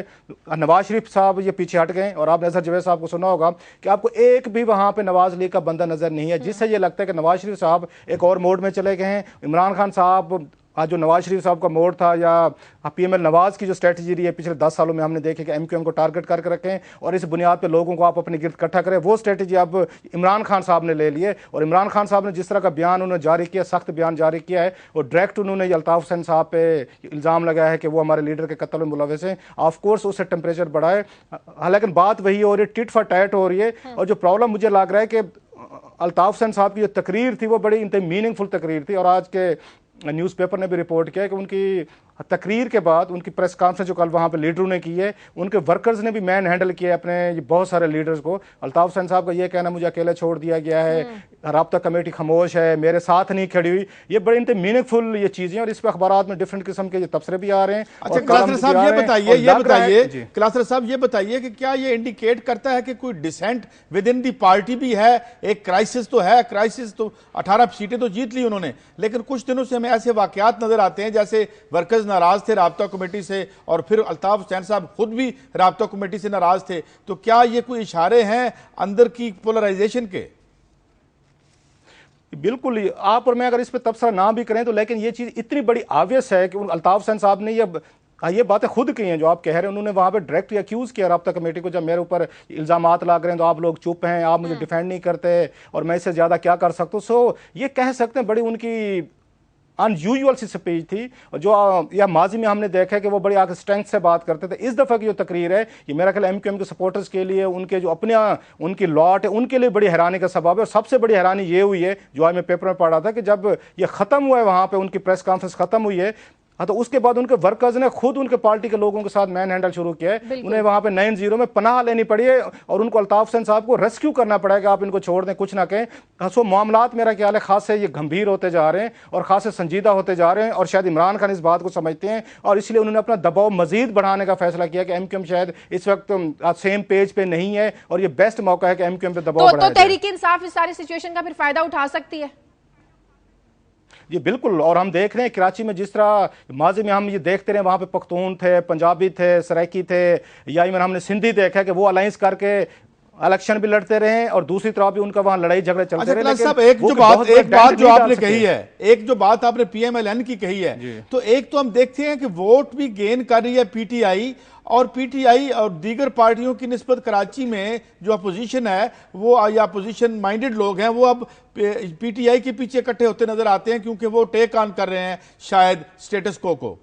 नवाज शरीफ साहब ये पीछे हट गए। और आपने अजहर जवेद साहब को सुना होगा कि आपको एक भी वहाँ पे नवाज लीग का बंदा नजर नहीं है, जिससे ये लगता है कि नवाज शरीफ साहब एक और मोड में चले गए हैं। इमरान खान साहब आज जो नवाज शरीफ साहब का मोड था, या PML नवाज की जो स्ट्रेटजी रही है पिछले 10 सालों में, हमने देखे कि MQM को टारगेट करके रखें और इस बुनियाद पे लोगों को आप अपने गिर्द इकट्ठा करें, वो स्ट्रेटजी अब इमरान खान साहब ने ले लिए। और इमरान खान साहब ने जिस तरह का बयान उन्होंने जारी किया, सख्त बयान जारी किया है, और डायरेक्ट उन्होंने अल्ताफ हुसैन साहब पे इल्ज़ाम लगाया है कि वो हमारे लीडर के कत्ल में मुलविस हैं। ऑफकोर्स उससे टेम्परेचर बढ़ा है, हालांकि बात वही हो रही है, टिट फॉर टैट हो रही है। और जो प्रॉब्लम मुझे लग रहा है कि अल्ताफ हुसैन साहब की जो तकरीर थी वो बड़ी मीनिंगफुल तकरीर थी, और आज के न्यूज़पेपर ने भी रिपोर्ट किया कि उनकी तकरीर के बाद उनकी प्रेस कॉन्फ्रेंस जो कल वहाँ पे लीडरों ने की है, उनके वर्कर्स ने भी मैन हैंडल किया है अपने बहुत सारे लीडर्स को। अल्ताफ हुसैन साहब का ये कहना मुझे अकेले छोड़ दिया गया है, राब्ता कमेटी खामोश है, मेरे साथ नहीं खड़ी हुई, ये बड़ी मीनिंगफुल ये चीज़ें। और इस पर अखबारात में डिफरेंट किस्म के तबसरे भी आ रहे हैं। अच्छा क्लासर साहब ये बताइए क्लासर साहब ये बताइए कि क्या ये इंडिकेट करता है कि कोई dissent within the party भी है? एक क्राइसिस तो है, क्राइसिस तो 18 सीटें तो जीत ली उन्होंने, लेकिन कुछ दिनों से हमें ऐसे वाकयात नजर आते हैं जैसे वर्कर्स नाराज थे राब्ता कमेटी से, और फिर अल्ताफ हुसैन साहब खुद भी राब्ता कमेटी से नाराज थे। तो क्या ये कोई इशारे हैं अंदर की पोलराइजेशन के? बिल्कुल, आप और मैं अगर इस पर तबसरा ना भी करें तो, लेकिन ये चीज़ इतनी बड़ी ऑब्वियस है कि अल्ताफ हुसैन साहब ने ये बातें खुद की हैं जो आप कह रहे हैं। उन्होंने वहाँ पे डायरेक्ट एक्यूज़ किया राब्ता कमेटी को, जब मेरे ऊपर इल्ज़ामात लग रहे हैं तो आप लोग चुप हैं, आप मुझे डिफेंड नहीं करते और मैं इससे ज़्यादा क्या कर सकता हूँ। सो ये कह सकते हैं बड़ी उनकी अनयूजुअल सी स्पीच थी, जो या माजी में हमने देखा है कि वो बड़ी आगे स्ट्रेंथ से बात करते थे। इस दफ़ा की जो तकरीर है ये मेरा ख्याल MQM के सपोर्टर्स के लिए, उनके जो अपने उनकी लॉट है उनके लिए बड़ी हैरानी का सबब है। और सबसे बड़ी हैरानी ये हुई है जो आज मैं पेपर में पढ़ा था कि जब ये ख़त्म हुआ है, वहाँ पर उनकी प्रेस कॉन्फ्रेंस ख़त्म हुई है, हाँ, तो उसके बाद उनके वर्कर्स ने खुद उनके पार्टी के लोगों के साथ मैन हैंडल शुरू किया है। उन्हें वहां पे 9-0 में पनाह लेनी पड़ी है और उनको अल्ताफ हुसैन साहब को रेस्क्यू करना पड़ेगा, आप इनको छोड़ दें, कुछ ना कहें। सो मामलात मेरा ख्याल है खास से ये गंभीर होते जा रहे हैं और खास से संजीदा होते जा रहे हैं, और शायद इमरान खान इस बात को समझते हैं और इसलिए उन्होंने अपना दबाव मजीद बढ़ाने का फैसला किया कि MQM शायद इस वक्त सेम पेज पे नहीं है और ये बेस्ट मौका है कि MQM पे दबाव बढ़ाया जाए। तो तहरीक इंसाफ इस सारी सिचुएशन का फिर फायदा उठा सकती है? जी बिल्कुल, और हम देख रहे हैं कराची में जिस तरह माजी में हम ये देखते रहे, वहाँ पे पख्तून थे, पंजाबी थे, सराइकी थे, या इवन हमने सिंधी देखा कि वो अलायंस करके इलेक्शन भी लड़ते रहे और दूसरी तरफ भी उनका वहां लड़ाई झगड़े चलते रहे। लेकिन एक बात जो आपने कही है, एक जो बात आपने PMLN की कही है, तो एक तो हम देखते हैं कि वोट भी गेन कर रही है PTI, और PTI और दीगर पार्टियों की निस्बत कराची में जो अपोजिशन है वो या अपोजिशन माइंडेड लोग हैं वो अब PTI के पीछे इकट्ठे होते नजर आते हैं, क्योंकि वो टेक ऑन कर रहे हैं शायद स्टेटस को।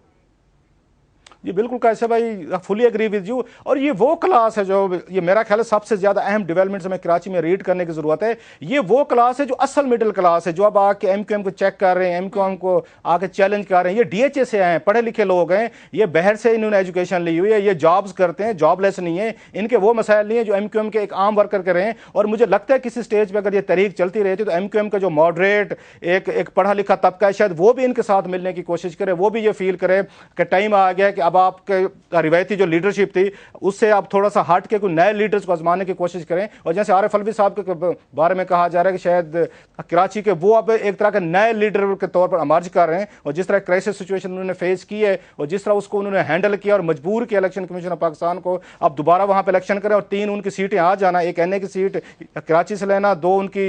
जी बिल्कुल कैसे भाई, फुली एग्री विद यू। और ये वो क्लास है जो, ये मेरा ख्याल है सबसे ज्यादा अहम डेवलपमेंट्स हमें कराची में रीड करने की जरूरत है। ये वो क्लास है जो असल मिडिल क्लास है, जो अब आके एमक्यूएम को चेक कर रहे हैं, एमक्यूएम को आके चैलेंज कर रहे हैं। ये डीएचए से आए हैं, पढ़े लिखे लोग हैं, ये बाहर से इन्होंने एजुकेशन ली हुई है, ये जॉब्स करते हैं, जॉबलेस नहीं है, इनके वो मसाइल नहीं है जो एमक्यूएम के एक आम वर्कर कर रहे हैं। और मुझे लगता है किसी स्टेज पर अगर ये तरीक चलती रहती तो एमक्यूएम का जो मॉडरेट एक पढ़ा लिखा तबका है, शायद वो भी इनके साथ मिलने की कोशिश करे, वो भी ये फील करे कि टाइम आ गया कि अब आपके रिवायती जो लीडरशिप थी उससे आप थोड़ा सा हट के कोई नए लीडर्स को आजमाने की कोशिश करें। और जैसे आरिफ अलवी साहब के बारे में कहा जा रहा है कि शायद कराची के वो अब एक तरह के नए लीडर के तौर पर इमर्ज कर रहे हैं, और जिस तरह क्राइसिस सिचुएशन उन्होंने फेस की है और जिस तरह उसको उन्होंने हैंडल किया और मजबूर किया इलेक्शन कमीशन ऑफ पाकिस्तान को अब दोबारा वहां पर इलेक्शन करें और 3 उनकी सीटें आ जाना, एक एनए की सीट कराची से लेना, 2 उनकी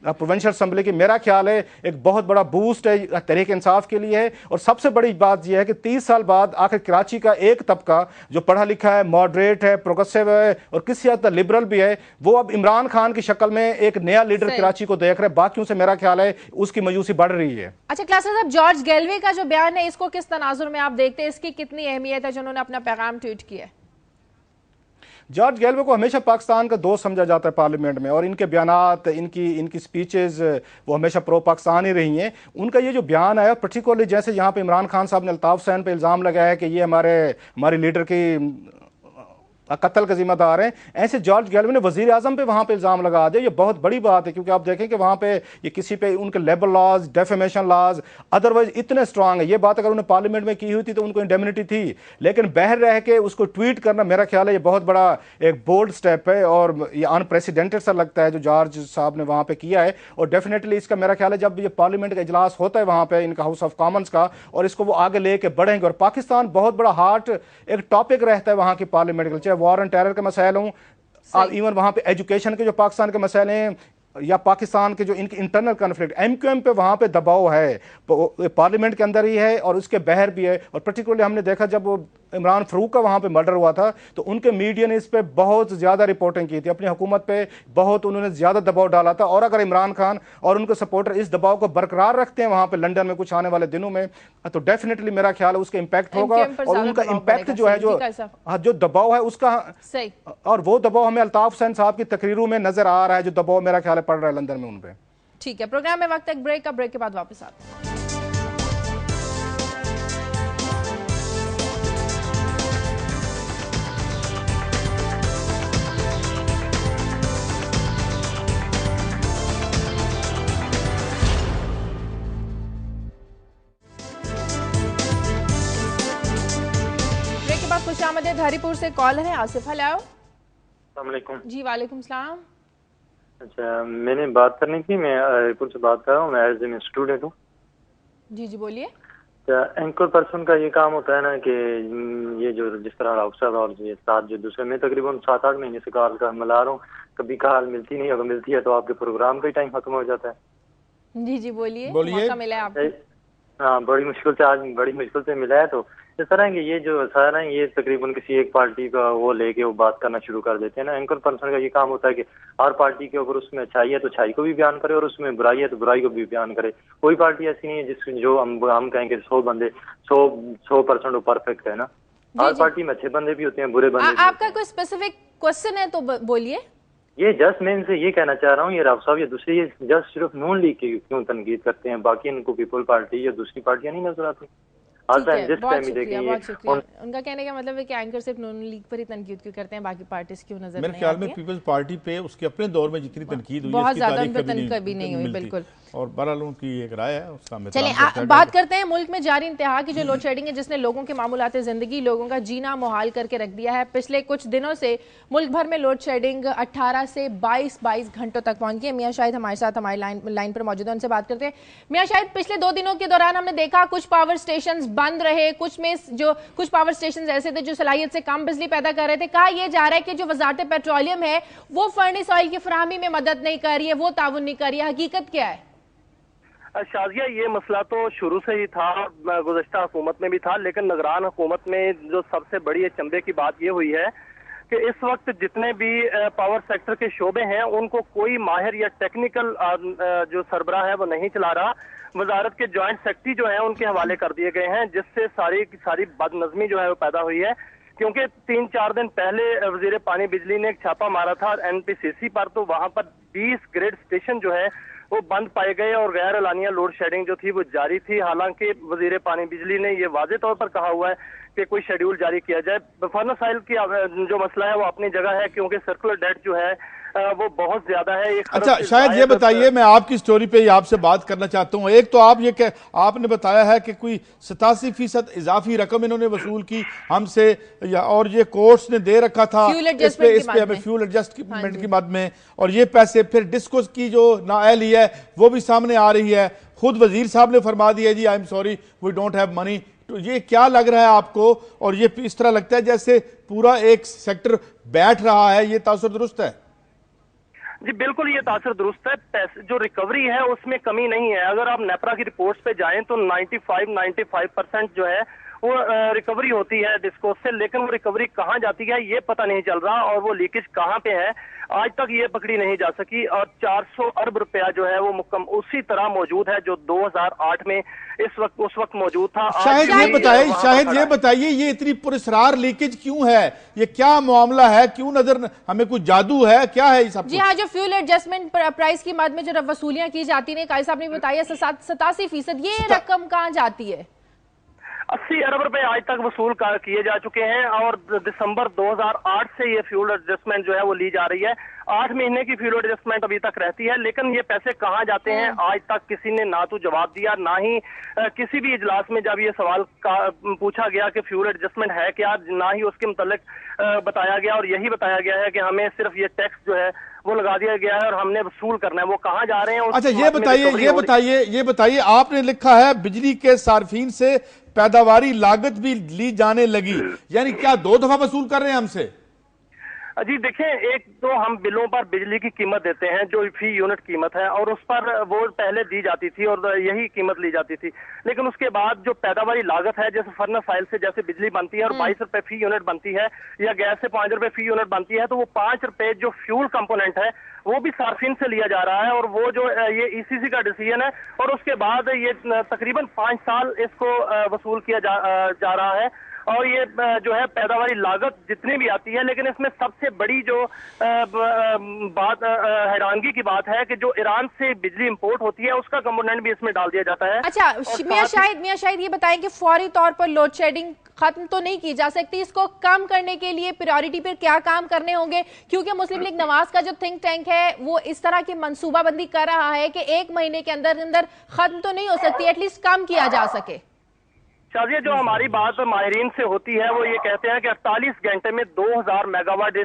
प्रोविंशियल असेंबली की, मेरा ख्याल है एक बहुत बड़ा बूस्ट है तहरीक इंसाफ के लिए है। और सबसे बड़ी बात यह है कि 30 साल बाद आखिर कराची का एक तबका जो पढ़ा लिखा है, मॉडरेट है, प्रोग्रेसिव है और किसी हद तक लिबरल भी है, वो अब इमरान खान की शक्ल में एक नया लीडर कराची को देख रहे हैं। बाकियों से मेरा ख्याल है उसकी मायूसी बढ़ रही है। अच्छा क्लास साहब, जॉर्ज गेलवे का जो बयान है इसको किस तनाजुर में आप देखते हैं, इसकी कितनी अहमियत है जो उन्होंने अपना पैगाम ट्वीट किया है? जॉर्ज गेलवे को हमेशा पाकिस्तान का दोस्त समझा जाता है पार्लियामेंट में, और इनके बयानात, इनकी स्पीचेस वो हमेशा प्रो पाकिस्तान ही रही हैं। उनका ये जो बयान आया पर्टिकुलरली, जैसे यहाँ पे इमरान खान साहब ने अल्ताफ हुसैन पे इल्ज़ाम लगाया है कि ये हमारी लीडर की कत्ल का जिम्मेदार है, ऐसे जॉर्ज गेलवे ने वजीर आजम पे वहां पे इल्जाम लगा दिया। ये बहुत बड़ी बात है, क्योंकि आप देखें कि वहां पे ये किसी पे उनके labour laws, defamation laws otherwise इतने स्ट्रांग है। ये बात अगर उन्हें पार्लियामेंट में की हुई थी तो उनको इंडेमिनिटी थी, लेकिन बाहर रह के उसको ट्वीट करना मेरा ख्याल है ये बहुत बड़ा एक बोल्ड स्टेप है और ये अनप्रेसिडेंटेड सा लगता है जो जॉर्ज साहब ने वहां पे किया है। और डेफिनेटली इसका मेरा ख्याल है जब ये पार्लियामेंट का इजलास होता है वहां पर इनका हाउस ऑफ कॉमन्स का, और इसको वो आगे लेके बढ़ेंगे, और पाकिस्तान बहुत बड़ा हार्ट एक टॉपिक रहता है वहां की पार्लियामेंट का, चाहे वॉर एंड टेरर के मसाइल हों, इवन वहां पे एजुकेशन के जो पाकिस्तान के मसाइल हैं या पाकिस्तान के जो इनके इंटरनल कॉन्फ्लिक्ट, एमक्यूएम पे वहां पे दबाव है, पार्लियामेंट के अंदर ही है और उसके बाहर भी है। और पर्टिकुलरली हमने देखा जब इमरान फारूक का वहां पे मर्डर हुआ था तो उनके मीडिया ने इस पे बहुत ज्यादा रिपोर्टिंग की थी, अपनी हुकूमत पे बहुत उन्होंने ज्यादा दबाव डाला था। और अगर इमरान खान और उनके सपोर्टर इस दबाव को बरकरार रखते हैं वहां पे लंदन में कुछ आने वाले दिनों में, तो डेफिनेटली मेरा ख्याल है उसका इंपैक्ट होगा। और उनका इंपैक्ट जो है जो दबाव है उसका, और वो दबाव हमें अल्ताफ हुसैन साहब की तकरीरों में नजर आ रहा है, जो दबाव मेरा ख्याल है पड़ रहा है लंदन में उन पे। ठीक है, प्रोग्राम में वक्त एक ब्रेक का, ब्रेक के बाद वापस आते हैं। खुशामदीद, हरीपुर से कॉलर है आसिफ। हेलो। अस्सलाम वालेकुम। जी वालेकुम सलाम। अच्छा, मैंने बात करनी थी, मैं हरीपुर से बात कर रहा हूँ, मैं एज एन स्टूडेंट हूँ। जी जी बोलिए। एंकर पर्सन का ये काम होता है ना कि ये जो जिस तरह अफसर और ये साथ जो दूसरे, मैं तकरीबन 7-8 महीने से कॉल का मिला रहा हूँ, कभी कॉल मिलती नहीं, अगर मिलती है तो आपके प्रोग्राम का ही टाइम खत्म हो जाता है। जी जी बोलिए। मौका मिला है आपको? हाँ, बड़ी मुश्किल से मिला है। तो इस तरह के ये जो सारा है ये तकरीबन किसी एक पार्टी का वो लेके वो बात करना शुरू कर देते हैं ना। एंकर पर्सन का ये काम होता है कि हर पार्टी के ऊपर उसमें अच्छाई है तो अच्छाई को भी बयान करे और उसमें बुराई है तो बुराई को भी बयान करे। कोई पार्टी ऐसी नहीं है जिसमें जो हम कहेंगे 100 बंदे 100% वो परफेक्ट है ना। हर पार्टी में अच्छे बंदे भी होते हैं, बुरे बंदे। आपका कोई स्पेसिफिक क्वेश्चन है तो बोलिए। ये जस्ट मैं इनसे ये कहना चाह रहा हूँ, ये राव साहब ये दूसरी ये जस्ट सिर्फ नून लीग की क्यों तनकीद करते हैं, बाकी इनको पीपल पार्टी या दूसरी पार्टियां नहीं नजर आती। बहुत शुक्रिया। उनका कहने का मतलब है कि एंकर सिर्फ नून लीग पर ही तनकीद क्यों करते हैं, बाकी पार्टीज क्यों नजर नहीं आती है। मेरे ख्याल में पीपल्स पार्टी पे उसके अपने दौर में जितनी तनकीद हुई बहुत ज्यादा उन पे तनकीद भी नहीं हुई। बिल्कुल। और बहरहाल उनकी एक राय है उसका। चलिए बात करते हैं मुल्क में जारी इंतहा की जो लोड शेडिंग है जिसने लोगों के मामूलात जिंदगी, लोगों का जीना मुहाल करके रख दिया है। पिछले कुछ दिनों से मुल्क भर में लोड शेडिंग 18 से 22 घंटों तक पहुंच गई है। मियां शाहिद हमारे साथ हमारी लाइन पर मौजूद है, उनसे बात करते हैं। मियां शाहिद, पिछले 2 दिनों के दौरान हमने देखा कुछ पावर स्टेशन बंद रहे, कुछ पावर स्टेशन ऐसे थे जो सलाहियत से कम बिजली पैदा कर रहे थे। कहा यह जा रहा है कि जो वजारत पेट्रोलियम है वो फर्नेस ऑयल की फराहमी में मदद नहीं कर रही है, वो ताउन नहीं कर रही है। हकीकत क्या है? शाजिया, ये मसला तो शुरू से ही था, गुज़श्ता हुकूमत में भी था, लेकिन निगरान हुकूमत में जो सबसे बड़ी चंबे की बात ये हुई है कि इस वक्त जितने भी पावर सेक्टर के शोबे हैं उनको कोई माहिर या टेक्निकल जो सरबराह है वो नहीं चला रहा। वजारत के जॉइंट सेक्रेटरी जो है उनके हवाले कर दिए गए हैं, जिससे सारी की सारी बदनज़मी जो है वो पैदा हुई है। क्योंकि 3-4 दिन पहले वजीर पानी बिजली ने एक छापा मारा था एनपीसीसी पर, तो वहां पर 20 ग्रिड स्टेशन जो है वो बंद पाए गए और गैर एलानिया लोड शेडिंग जो थी वो जारी थी। हालांकि वजीर पानी बिजली ने ये वाज़ेह तौर पर कहा हुआ है कि कोई शेड्यूल जारी किया जाए। फर्नेस ऑयल की जो मसला है वो अपनी जगह है, क्योंकि सर्कुलर डेट जो है वो बहुत ज्यादा है। अच्छा, शायद ये बताइए, मैं आपकी स्टोरी पे ही आपसे बात करना चाहता हूँ। एक तो आप ये आपने बताया है कि कोई 87% इजाफी रकम इन्होंने वसूल की हमसे, और ये कोर्ट्स ने दे रखा था इस पे हमें फ्यूल एडजस्टमेंट की मद में, और ये पैसे फिर डिस्कोस की जो नाअहली है वो भी सामने आ रही है। खुद वजीर साहब ने फरमा दिया जी I am sorry we don't have money. तो ये क्या लग रहा है आपको, और ये इस तरह लगता है जैसे पूरा एक सेक्टर बैठ रहा है, ये तासुर दुरुस्त है? जी बिल्कुल, ये तासर दुरुस्त है। पैसे जो रिकवरी है उसमें कमी नहीं है। अगर आप नेपरा की रिपोर्ट्स पे जाएं तो 95% जो है वो रिकवरी होती है डिस्कोस से, लेकिन वो रिकवरी कहाँ जाती है ये पता नहीं चल रहा, और वो लीकेज कहाँ पे है आज तक ये पकड़ी नहीं जा सकी। और 400 अरब रुपया जो है वो उसी तरह मौजूद है जो 2008 में उस वक्त मौजूद था। शायद ये बताइए ये इतनी पुरस्कार लीकेज क्यों है? ये क्या मामला है? क्यों नजर हमें कुछ जादू है, क्या है सब? जी हाँ, जो फ्यूल एडजस्टमेंट प्राइस की मद में जो वसूलियां की जाती है, काजी साहब ने बताया 87%, ये रकम कहाँ जाती है? 80 अरब रुपए आज तक वसूल किए जा चुके हैं, और दिसंबर 2008 से ये फ्यूल एडजस्टमेंट जो है वो ली जा रही है। 8 महीने की फ्यूल एडजस्टमेंट अभी तक रहती है, लेकिन ये पैसे कहाँ जाते हैं आज तक किसी ने ना तो जवाब दिया, ना ही किसी भी इजलास में जब ये सवाल पूछा गया कि फ्यूल एडजस्टमेंट है क्या, ना ही उसके मुतालिक बताया गया। और यही बताया गया है कि हमें सिर्फ ये टैक्स जो है वो लगा दिया गया है और हमने वसूल करना है। वो कहाँ जा रहे हैं? अच्छा, ये बताइए आपने लिखा है बिजली के सार्फिन से पैदावारी लागत भी ली जाने लगी, यानी क्या 2 दफा वसूल कर रहे हैं हमसे? जी देखें, एक तो हम बिलों पर बिजली की कीमत देते हैं जो फी यूनिट कीमत है, और उस पर वो पहले दी जाती थी और यही कीमत ली जाती थी। लेकिन उसके बाद जो पैदावारी लागत है, जैसे फर्नेस ऑयल से जैसे बिजली बनती है और 22 रुपए फी यूनिट बनती है, या गैस से 5 रुपए फी यूनिट बनती है, तो वो 5 रुपए जो फ्यूल कंपोनेंट है वो भी सार्फिन से लिया जा रहा है। और वो जो ये ईसीसी का डिसीजन है, और उसके बाद ये तकरीबन 5 साल इसको वसूल किया जा रहा है। और ये जो है पैदावारी लागत जितनी भी आती है, लेकिन इसमें सबसे बड़ी जो बात हैरानगी की बात है कि जो ईरान से बिजली इंपोर्ट होती है उसका कंपोनेंट भी इसमें डाल दिया जाता है। अच्छा, मियां शाहिद ये बताएं कि फौरी तौर पर लोड शेडिंग खत्म तो नहीं की जा सकती, इसको कम करने के लिए प्रायोरिटी पर क्या काम करने होंगे? क्योंकि मुस्लिम लीग नवाज का जो थिंक टैंक है वो इस तरह की मंसूबाबंदी कर रहा है कि 1 महीने के अंदर अंदर खत्म तो नहीं हो सकती, एटलीस्ट कम किया जा सके। शाजिया, जो हमारी बात माहिरीन से होती है वो ये कहते हैं कि 48 घंटे में 2000 मेगावाट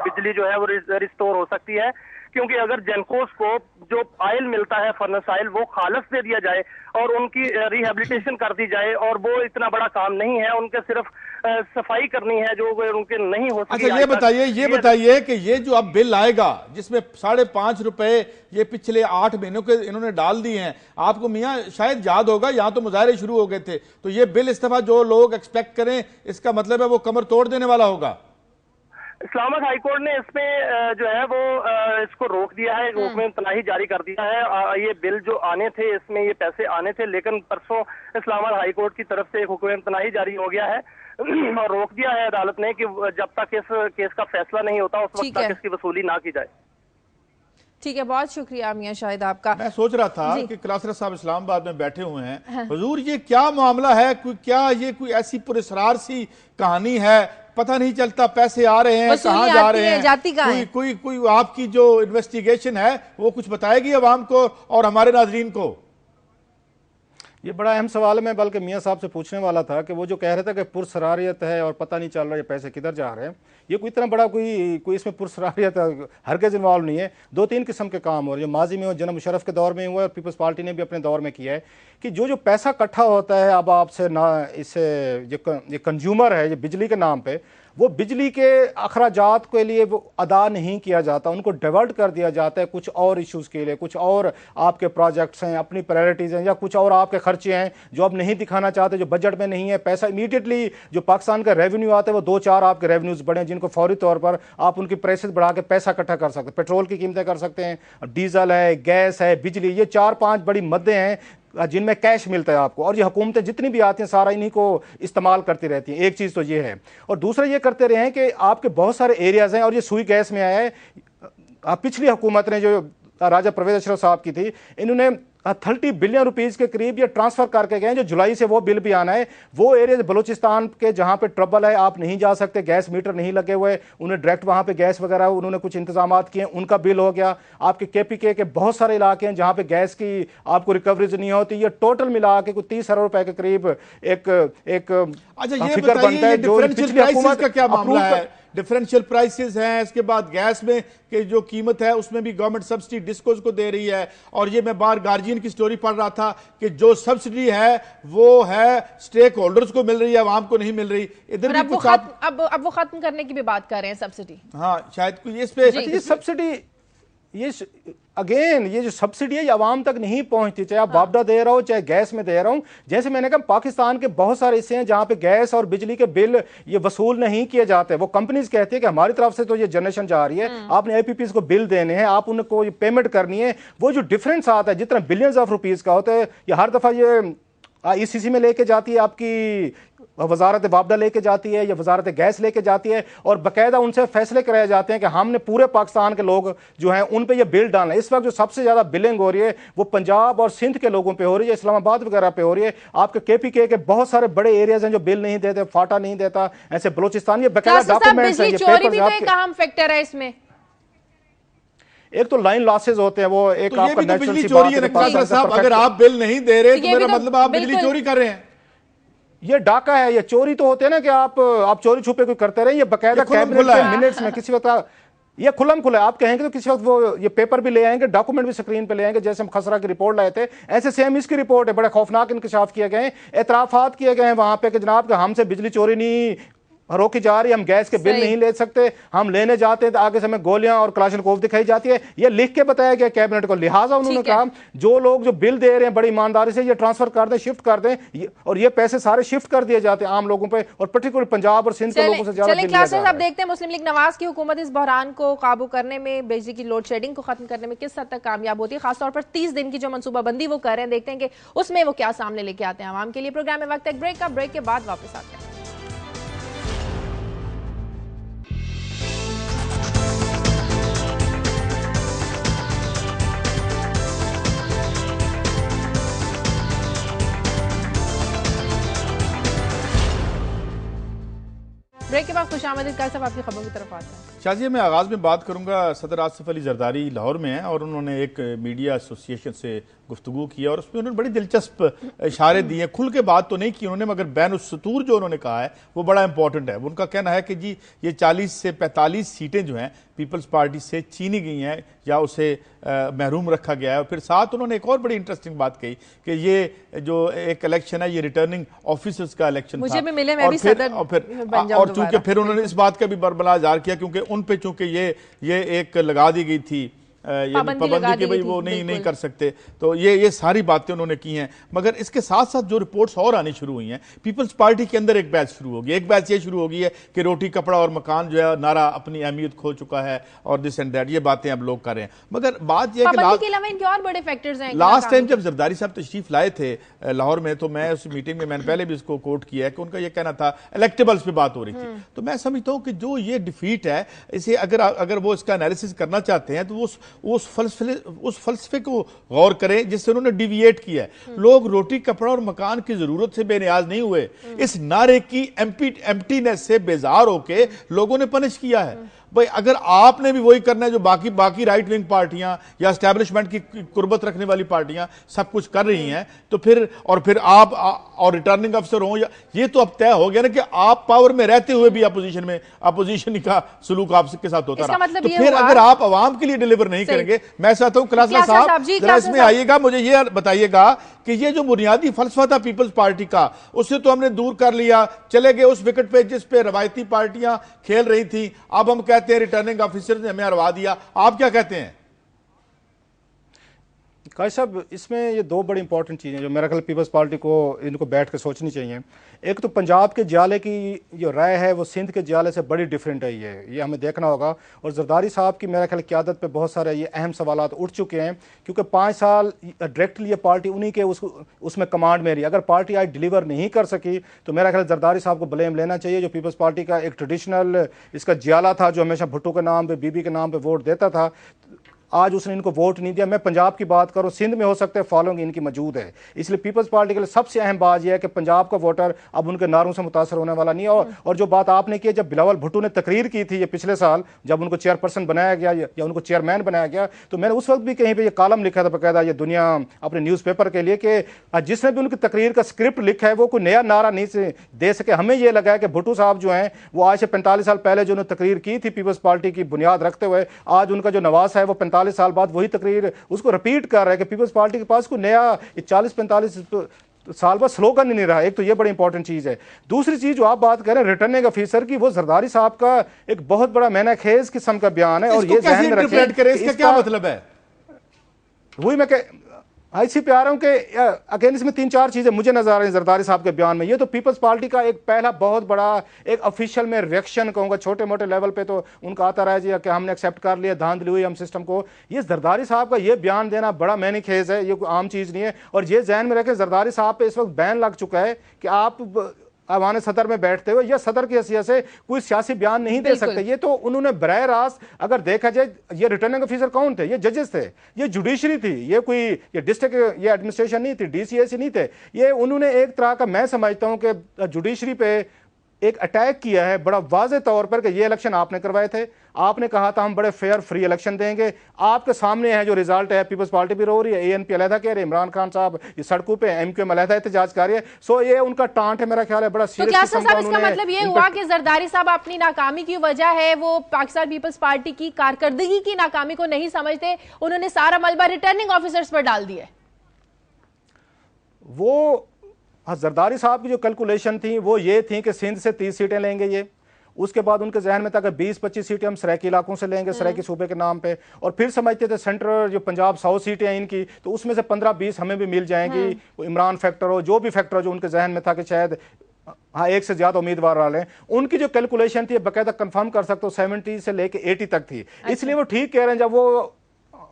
बिजली जो है वो रिस्टोर हो सकती है, क्योंकि अगर जेनकोस को जो ऑयल मिलता है फर्नेस ऑयल वो खालस दे दिया जाए और उनकी रिहेबिलिटेशन कर दी जाए, और वो इतना बड़ा काम नहीं है, उनके सिर्फ सफाई करनी है जो उनके नहीं हो सकी। अच्छा, ये बताइए कि ये जो अब बिल आएगा जिसमें 5.5 रुपए ये पिछले 8 महीनों के इन्होंने डाल दिए हैं, आपको मियां शायद याद होगा यहाँ तो मुजाहरे शुरू हो गए थे, तो ये बिल इस दफा जो लोग एक्सपेक्ट करें इसका मतलब है वो कमर तोड़ देने वाला होगा। इस्लामाबाद हाई कोर्ट ने इसमें जो है वो इसको रोक दिया है, हुक्म तनाही जारी कर दिया है। ये बिल जो आने थे इसमें ये पैसे आने थे, लेकिन परसों इस्लामाबाद हाई कोर्ट की तरफ से एक हुक्म तनाही जारी हो गया है और रोक दिया है अदालत ने कि जब तक इस केस का फैसला नहीं होता उस वक्त तक इसकी वसूली ना की जाए। ठीक है, बहुत शुक्रिया मियां शाहिद आपका। मैं सोच रहा था कि क्लासर साहब इस्लामाबाद में बैठे हुए हैं, हुजूर ये क्या मामला है, क्या ये कोई ऐसी पुरस्कार सी कहानी है, पता नहीं चलता पैसे आ रहे हैं कहाँ जा रहे हैं, जाती कोई आपकी जो इन्वेस्टिगेशन है वो कुछ बताएगी अवाम को और हमारे नाजरीन को? ये बड़ा अहम सवाल है। मैं बल्कि मियाँ साहब से पूछने वाला था कि वो जो कह रहे थे कि पुरसरारियत है और पता नहीं चल रहा ये पैसे किधर जा रहे हैं, ये कोई इतना बड़ा कोई इसमें पुरसरारियत हरगिज़ इन्वॉल्व नहीं है। 2-3 किस्म के काम हो रहे हैं, जो माजी में जनाब मुशर्रफ के दौर में हुआ है और पीपल्स पार्टी ने भी अपने दौर में किया है, कि जो पैसा इकट्ठा होता है अब आपसे ना, इससे ये कंज्यूमर है ये बिजली के नाम पे, वो बिजली के अखराजात के लिए वो अदा नहीं किया जाता, उनको डाइवर्ट कर दिया जाता है कुछ और इश्यूज़ के लिए, कुछ और आपके प्रोजेक्ट्स हैं, अपनी प्रायोरिटीज़ हैं, या कुछ और आपके खर्चे हैं जो आप नहीं दिखाना चाहते, जो बजट में नहीं है। पैसा इमीडिएटली जो पाकिस्तान का रेवेन्यू आता है वो 2-4 आपके रेवेन्यूज़ बढ़े जिनको फौरी तौर पर आप उनकी प्राइसेस बढ़ा के पैसा इकट्ठा कर सकते हैं। पेट्रोल की कीमतें कर सकते हैं, डीजल है, गैस है, बिजली, ये 4-5 बड़ी मद्दें हैं जिनमें कैश मिलता है आपको, और ये हुकूमतें जितनी भी आती हैं सारा इन्हीं को इस्तेमाल करती रहती हैं। एक चीज़ तो ये है, और दूसरा ये करते रहे हैं कि आपके बहुत सारे एरियाज़ हैं, और ये सुई गैस में आया है। पिछली हुकूमत ने जो राजा परवेज अशरफ साहब की थी, इन्होंने 30 बिलियन रुपीस के करीब ये ट्रांसफर करके गए, जो जुलाई से वो बिल भी आना है। वो एरिया बलूचिस्तान के जहां पे ट्रबल है, आप नहीं जा सकते, गैस मीटर नहीं लगे हुए, उन्हें डायरेक्ट वहां पे गैस वगैरह उन्होंने कुछ इंतजाम किए, उनका बिल हो गया। आपके केपीके के बहुत सारे इलाके हैं जहां पे गैस की आपको रिकवरीज नहीं होती। ये टोटल मिला के कुछ 30 अरब रुपए के करीब एक फिगर बनता है। जो पिछली हुकूमत का क्या मामला है? डिफरेंशियल प्राइसेस हैं, इसके बाद गैस में के जो कीमत है उसमें भी गवर्नमेंट सब्सिडी डिस्कोज को दे रही है। और ये मैं बाहर गार्जियन की स्टोरी पढ़ रहा था कि जो सब्सिडी है वो है स्टेक होल्डर्स को मिल रही है, आवाम को नहीं मिल रही। इधर भी कुछ अब वो खत्म करने की भी बात कर रहे हैं सब्सिडी। हाँ, शायद कोई इस पे ये सब्सिडी, ये अगेन ये जो सब्सिडी है ये आवाम तक नहीं पहुंचती, चाहे आप वापडा दे रहा हो चाहे गैस में दे रहा हूं। जैसे मैंने कहा, पाकिस्तान के बहुत सारे हिस्से हैं जहां पे गैस और बिजली के बिल ये वसूल नहीं किए जाते। वो कंपनीज कहती है कि हमारी तरफ से तो ये जनरेशन जा रही है, आपने आईपीपीएस को बिल देने हैं, आप उनको पेमेंट करनी है। वो जो डिफरेंस आता है जितना बिलियंस ऑफ रुपीज का होता है, ये हर दफा ये ईसीसी में लेके जाती है, आपकी वजारत वापडा लेके जाती है या वजारत गैस लेके जाती है, और बाकायदा उनसे फैसले कराए जाते हैं कि हमने पूरे पाकिस्तान के लोग जो हैं उन पे ये बिल डालना है। इस वक्त जो सबसे ज्यादा बिलिंग हो रही है वो पंजाब और सिंध के लोगों पे हो रही है, इस्लामाबाद वगैरह पे हो रही है। आपके केपीके के बहुत सारे बड़े एरियाज हैं जो बिल नहीं देते, फाटा नहीं देता, ऐसे बलोचिस्तान, ये बाकायदा डॉक्यूमेंट्स हैं। चोरी भी तो एक अहम फैक्टर है इसमें। एक तो लाइन लॉसेज होते हैं, वो एक तो आपका तो बिजली चोरी है साहब। अगर आप बिल नहीं दे रहे तो मेरा मतलब आप बिजली चोरी कर रहे हैं। ये डाका है, ये चोरी तो होते हैं ना कि आप चोरी छुपे कोई करते रहे। ये बाकायदा कैबिनेट के मिनट्स में किसी वक्त ये खुलम खुला आप कहेंगे तो किसी वक्त वो ये पेपर भी ले आएंगे, डॉक्यूमेंट भी स्क्रीन पे ले आएंगे। जैसे हम खसरा की रिपोर्ट लाए थे, ऐसे सेम इसकी रिपोर्ट है। बड़े खौफनाक इंकशाफ किए गए, एतराफात किए गए हैं वहां पे कि जनाब हमसे बिजली चोरी नहीं रोकी जा रही, हम गैस के बिल नहीं ले सकते, हम लेने जाते हैं तो आगे से हमें गोलियां और क्लाशनकोव दिखाई जाती है। ये लिख के बताया गया कैबिनेट को। लिहाजा उन्होंने कहा जो लोग जो बिल दे रहे हैं बड़ी ईमानदारी से ये ट्रांसफर कर दें, शिफ्ट कर दें, और ये पैसे सारे शिफ्ट कर दिए जाते हैं आम लोगों पे, और पर्टिकुलर पंजाब और सिंध के लोगों से ज्यादा। अब देखते हैं मुस्लिम लीग नवाज की हुकूमत इस बहरान को काबू करने में, बिजली की लोड शेडिंग को खत्म करने में किस हद तक कामयाब होती है। खासतौर पर 30 दिन की जो मनसूबाबंदी वो कर रहे हैं, देखते हैं कि उसमें वो क्या सामने लेके आते हैं आवाम के लिए। प्रोग्राम में वक्त एक ब्रेक का, ब्रेक के बाद वापस आते हैं। ब्रेक के बाद खुशामदीद का सब आपकी खबरों की तरफ आता है। शाजिया, मैं आगाज में बात करूंगा, सदर आसिफ अली जरदारी लाहौर में हैं और उन्होंने एक मीडिया एसोसिएशन से गुफ्तगू किया और उसमें उन्होंने बड़ी दिलचस्प इशारे दिए। खुल के बात तो नहीं की उन्होंने, मगर बैन-उस-सतूर जो उन्होंने कहा है वो बड़ा इंपॉर्टेंट है। उनका कहना है कि जी ये 40 से 45 सीटें जो हैं पीपल्स पार्टी से छीनी गई हैं या उसे महरूम रखा गया है। और फिर साथ उन्होंने एक और बड़ी इंटरेस्टिंग बात कही कि ये जो एक इलेक्शन है ये रिटर्निंग ऑफिसर्स का इलेक्शन मुझे था। भी मिले, मैं भी सदर और चूंकि फिर उन्होंने इस बात का भी बरबला जार किया क्योंकि उन पे चूंकि ये एक लगा दी गई थी पाबंदी कि भाई वो नहीं कर सकते, तो ये सारी बातें उन्होंने की हैं। मगर इसके साथ साथ जो रिपोर्ट्स और आनी शुरू हुई हैं, पीपल्स पार्टी के अंदर एक बैच शुरू होगी। एक बैच ये शुरू होगी है कि रोटी कपड़ा और मकान जो है नारा अपनी अहमियत खो चुका है और दिस एंड दैट, ये बातें अब लोग कर रहे हैं। मगर बात यह कि लास्ट टाइम जब जरदारी साहब तशरीफ लाए थे लाहौर में, तो मैं उस मीटिंग में मैंने पहले भी इसको कोट किया है कि उनका यह कहना था इलेक्टेबल्स पे बात हो रही थी। तो मैं समझता हूं कि जो ये डिफीट है, इसे अगर वो इसका एनालिसिस करना चाहते हैं तो उस फलसफे को गौर करें जिससे उन्होंने डिविएट किया है। लोग रोटी कपड़ा और मकान की जरूरत से बेनियाज नहीं हुए, इस नारे की एम्प्टीनेस से बेजार होके लोगों ने पनिश किया है। भाई अगर आपने भी वही करना है जो बाकी बाकी राइट विंग पार्टियां या एस्टैब्लिशमेंट की कुर्बत रखने वाली पार्टियां सब कुछ कर रही हैं, तो फिर आप और रिटर्निंग अफसर हो, या ये तो अब तय हो गया ना कि आप पावर में रहते हुए भी अपोजिशन का सलूक आपके साथ होता रहा। मतलब तो फिर अगर आप आवाम के लिए डिलीवर नहीं करेंगे, मैं चाहता हूं क्लासा साहब जरा इसमें आइएगा, मुझे ये बताइएगा कि ये जो बुनियादी फलसफा था पीपल्स पार्टी का, उससे तो हमने दूर कर लिया, चले गए उस विकेट पे जिस पे रवायती पार्टियां खेल रही थी। अब हम कहते हैं रिटर्निंग ऑफिसर ने हमें हरवा दिया। आप क्या कहते हैं? काश साहब, इसमें ये दो बड़ी इंपॉर्टेंट चीज़ें जो मेरा ख्याल पीपल्स पार्टी को इनको बैठ के सोचनी चाहिए। एक तो पंजाब के जाले की जो राय है वो सिंध के जाले से बड़ी डिफरेंट है, ये हमें देखना होगा। और जरदारी साहब की मेरा ख्याल क़यादत पे बहुत सारे ये अहम सवालात उठ चुके हैं, क्योंकि 5 साल डायरेक्टली ये पार्टी उन्हीं के उसमें कमांड में रही। अगर पार्टी आज डिलीवर नहीं कर सकी तो मेरा ख्याल जरदारी साहब को ब्लेम लेना चाहिए। जो पीपल्स पार्टी का एक ट्रेडिशनल इसका जाला था जो हमेशा भुट्टो के नाम पे, बीबी के नाम पे वोट देता था, आज उसने इनको वोट नहीं दिया। मैं पंजाब की बात करूं, सिंध में हो सकता है फॉलोइंग इनकी मौजूद है। इसलिए पीपल्स पार्टी के लिए सबसे अहम बात यह है कि पंजाब का वोटर अब उनके नारों से मुतासर होने वाला नहीं है। और जो बात आपने की, जब बिलावल भुट्टो ने तकरीर की थी ये पिछले साल, जब उनको चेयरपर्सन बनाया गया या उनको चेयरमैन बनाया गया, तो मैंने उस वक्त भी कहीं पर यह कॉलम लिखा था बाकायदा, ये दुनिया अपने न्यूज़पेपर के लिए, कि जिसने भी उनकी तकरीर का स्क्रिप्ट लिखा है वो कोई नया नारा नहीं दे सके। हमें यह लगा है कि भुट्टो साहब जो हैं वो आज से 45 साल पहले जो उन्होंने तकरीर की थी पीपल्स पार्टी की बुनियाद रखते हुए, आज उनका जो नवास है वो 45 साल बाद वही तकरीर उसको रिपीट कर रहा है कि पीपल्स पार्टी के पास कोई नया 40-45 साल बाद स्लोगन नहीं रहा। एक तो ये बड़ी इंपॉर्टेंट चीज है। दूसरी चीज जो आप बात कर रहे हैं रिटर्निंग ऑफिसर की, वो जरदारी साहब का एक बहुत बड़ा मैंने खेज किस्म का बयान है। और ये ध्यान में रखें, इसका क्या मतलब है? वही मैं ऐसी पे आ रहा हूं कि अगेन इसमें 3-4 चीजें मुझे नजर आ रही हैं जरदारी साहब के बयान में। ये तो पीपल्स पार्टी का एक पहला बहुत बड़ा एक ऑफिशियल में रिएक्शन कहूंगा, छोटे मोटे लेवल पे तो उनका आता रहा जी कि हमने एक्सेप्ट कर लिया, धांधली हुई हम सिस्टम को। ये जरदारी साहब का ये बयान देना बड़ा मैंने खेज है, ये कोई आम चीज नहीं है। और ये जहन में रखें जरदारी साहब पे इस वक्त बैन लग चुका है कि आप अवान सदर में बैठते हुए या सदर की हैसियत से कोई सियासी बयान नहीं दे सकते। ये तो उन्होंने बराह रास्त अगर देखा जाए, ये रिटर्निंग ऑफिसर कौन थे? ये जजेस थे, ये जुडिशरी थी, ये डिस्ट्रिक्ट ये एडमिनिस्ट्रेशन नहीं थी, DCAC नहीं थे। ये उन्होंने एक तरह का मैं समझता हूं कि जुडिशरी पे एक अटैक किया है बड़ा वाज़े तौर पर कि ये इलेक्शन आपने करवाए थे, आपने कहा था हम बड़े फेयर फ्री इलेक्शन देंगे, आपके सामने है जो रिजल्ट है। पीपल्स पार्टी भी रो रही है, ANP अलहदा कह रहे हैं, इमरान खान साहब ये सड़कों पे MQM अलहदा एहतजाज कर रही है। सो ये उनका टांट है, मेरा ख्याल है बड़ा सीरियस। तो क्या साहब इसका मतलब ये हुआ कि जरदारी साहब अपनी नाकामी की वजह है वो पाकिस्तान पीपल्स पार्टी की कारकर्दगी की नाकामी को नहीं समझते, उन्होंने सारा मलबा रिटर्निंग ऑफिसर्स पर डाल दिया? वो जरदारी साहब की जो कैलकुलेशन थी वो ये थी कि सिंध से 30 सीटें लेंगे ये, उसके बाद उनके जहन में था कि 20-25 सीटें हम सराइकी इलाकों से लेंगे, सराइकी सूबे के नाम पे, और फिर समझते थे सेंट्रल जो पंजाब 100 सीटें हैं इनकी, तो उसमें से 15-20 हमें भी मिल जाएंगी। इमरान फैक्टर हो, जो भी फैक्टर हो जो उनके जहन में था कि शायद हाँ एक से ज्यादा उम्मीदवार वाले हैं, उनकी जो कैलकुलेशन थी बाकायदा कंफर्म कर सकते हो 70 से लेके 80 तक थी। इसलिए वो ठीक कह रहे हैं, जब वो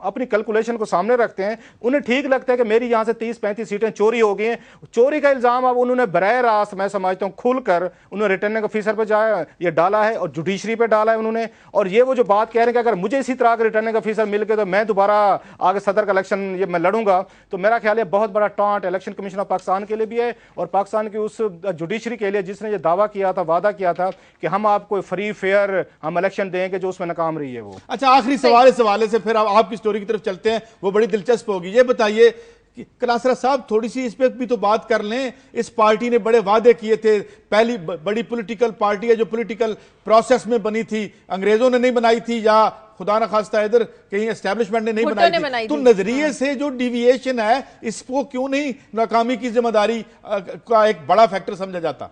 अपनी कैलकुलेशन को सामने रखते हैं उन्हें ठीक लगता है कि मेरी यहां से 30-35 सीटें चोरी हो गई हैं। चोरी का इल्जाम अब उन्होंने बराह रास्त मैं समझता हूं खुलकर उन्होंने रिटर्निंग ऑफिसर पर जाया ये डाला है और जुडिशरी पे डाला है उन्होंने। और ये वो जो बात कह रहे हैं कि अगर मुझे इसी तरह का रिटर्निंग ऑफिसर मिल गए तो मैं दोबारा आगे सदर का इलेक्शन ये मैं लड़ूंगा, तो मेरा ख्याल है बहुत बड़ा taunt election commission of Pakistan के लिए भी है और पाकिस्तान की उस जुडिशरी के लिए जिसने ये दावा किया था, वादा किया था कि हम आपको फ्री फेयर हम इलेक्शन देंगे, जो उसमें नाकाम रही है वो। अच्छा, आखिरी सवाल इस हवाले से फिर आपकी स्टोरी की तरफ चलते हैं, वो बड़ी दिलचस्प होगी। ये बताइए कि कलासरा साहब थोड़ी सी इस पे भी तो बात कर लें। इस पार्टी ने बड़े वादे किए थे, पहली बड़ी पॉलिटिकल पार्टी है जो पॉलिटिकल प्रोसेस में बनी थी, अंग्रेजों ने नहीं बनाई थी या खुदा ना खास्ता इधर कहीं एस्टेब्लिशमेंट ने नहीं बनाई थी। तो नजरिए से जो डिविएशन है इसको क्यों नहीं नाकामी की जिम्मेदारी का एक बड़ा फैक्टर समझा जाता?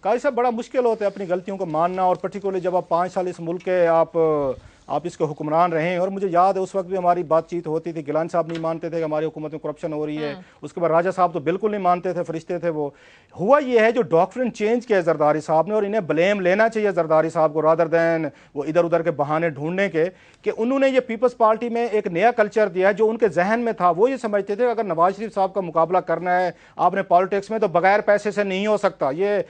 काजी साहब बड़ा मुश्किल होता है अपनी गलतियों को मानना, और पर्टिकुलरली जब आप 5 साल इस मुल्क के आप इसके हुक्मरान रहे हैं। और मुझे याद है उस वक्त भी हमारी बातचीत होती थी, गिलान साहब नहीं मानते थे कि हमारी हुकूमत में करप्शन हो रही है, उसके बाद राजा साहब तो बिल्कुल नहीं मानते थे, फरिश्ते थे वो। हुआ ये है जो डॉक्ट्रिन चेंज किया जरदारी साहब ने, और इन्हें ब्लेम लेना चाहिए जरदारी साहब को रादर दैन वो इधर उधर के बहाने ढूंढने के, कि उन्होंने ये पीपल्स पार्टी में एक नया कल्चर दिया है। जो उनके जहन में था वो ये समझते थे अगर नवाज शरीफ साहब का मुकाबला करना है आपने पॉलिटिक्स में तो बगैर पैसे से नहीं हो सकता। ये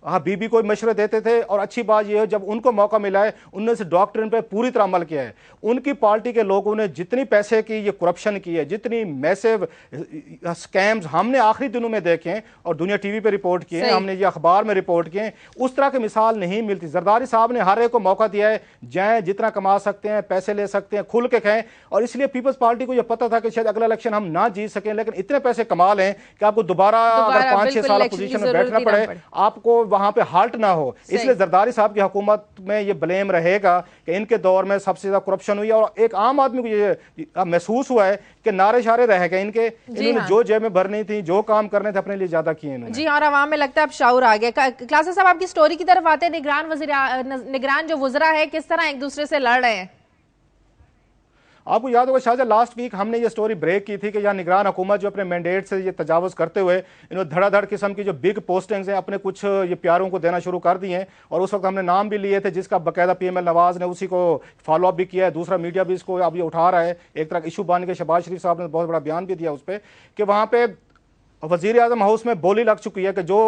हाँ बीबी को मशवरे देते थे। और अच्छी बात यह है जब उनको मौका मिला है उनने से डॉक्ट्रिन पे पूरी तरह अमल किया है। उनकी पार्टी के लोगों ने जितनी पैसे की ये करप्शन की है, जितनी मैसिव स्कैम्स हमने आखिरी दिनों में देखे हैं और दुनिया टीवी पे रिपोर्ट किए हैं, हमने ये अखबार में रिपोर्ट किए हैं, उस तरह की मिसाल नहीं मिलती। जरदारी साहब ने हर एक को मौका दिया है, जाएं जितना कमा सकते हैं, पैसे ले सकते हैं, खुल के खाएं। और इसलिए पीपल्स पार्टी को यह पता था कि शायद अगला इलेक्शन हम ना जीत सकें, लेकिन इतने पैसे कमा लें कि आपको दोबारा अगर 5-6 साल अपोजिशन में बैठना पड़े आपको वहां पे हाल्ट ना हो। इसलिए जरदारी साहब की हुकूमत में ये ब्लेम रहेगा कि इनके दौर में सबसे ज्यादा करप्शन हुई। और एक आम आदमी को ये महसूस हुआ है कि नारे शारे रह गए इनके, इन्होंने जो जेब में भरनी थी, जो काम करने थे अपने लिए ज्यादा किए इन्होंने। जी, और अवाम में लगता है अब शाऊर आ गया। क्लासेस साहब आपकी स्टोरी की तरफ आते हैं। निगरान जो वज़रा है किस तरह एक दूसरे से लड़ रहे हैं? आपको याद होगा शाहजहां लास्ट वीक हमने ये स्टोरी ब्रेक की थी कि यहाँ निगरान हुकूमत जो अपने मैंडेट से ये तजावुज़ करते हुए इन्होंने धड़ाधड़ किस्म की जो बिग पोस्टिंग्स हैं अपने कुछ ये प्यारों को देना शुरू कर दी हैं। और उस वक्त हमने नाम भी लिए थे जिसका बाकायदा PML नवाज ने उसी को फॉलो अप भी किया है, दूसरा मीडिया भी इसको अब ये उठा रहा है। एक तरह का इशू बन के शहबाज शरीफ साहब ने बहुत बड़ा बयान भी दिया उस पर कि वहाँ पे वज़ीर आज़म हाउस में बोली लग चुकी है कि जो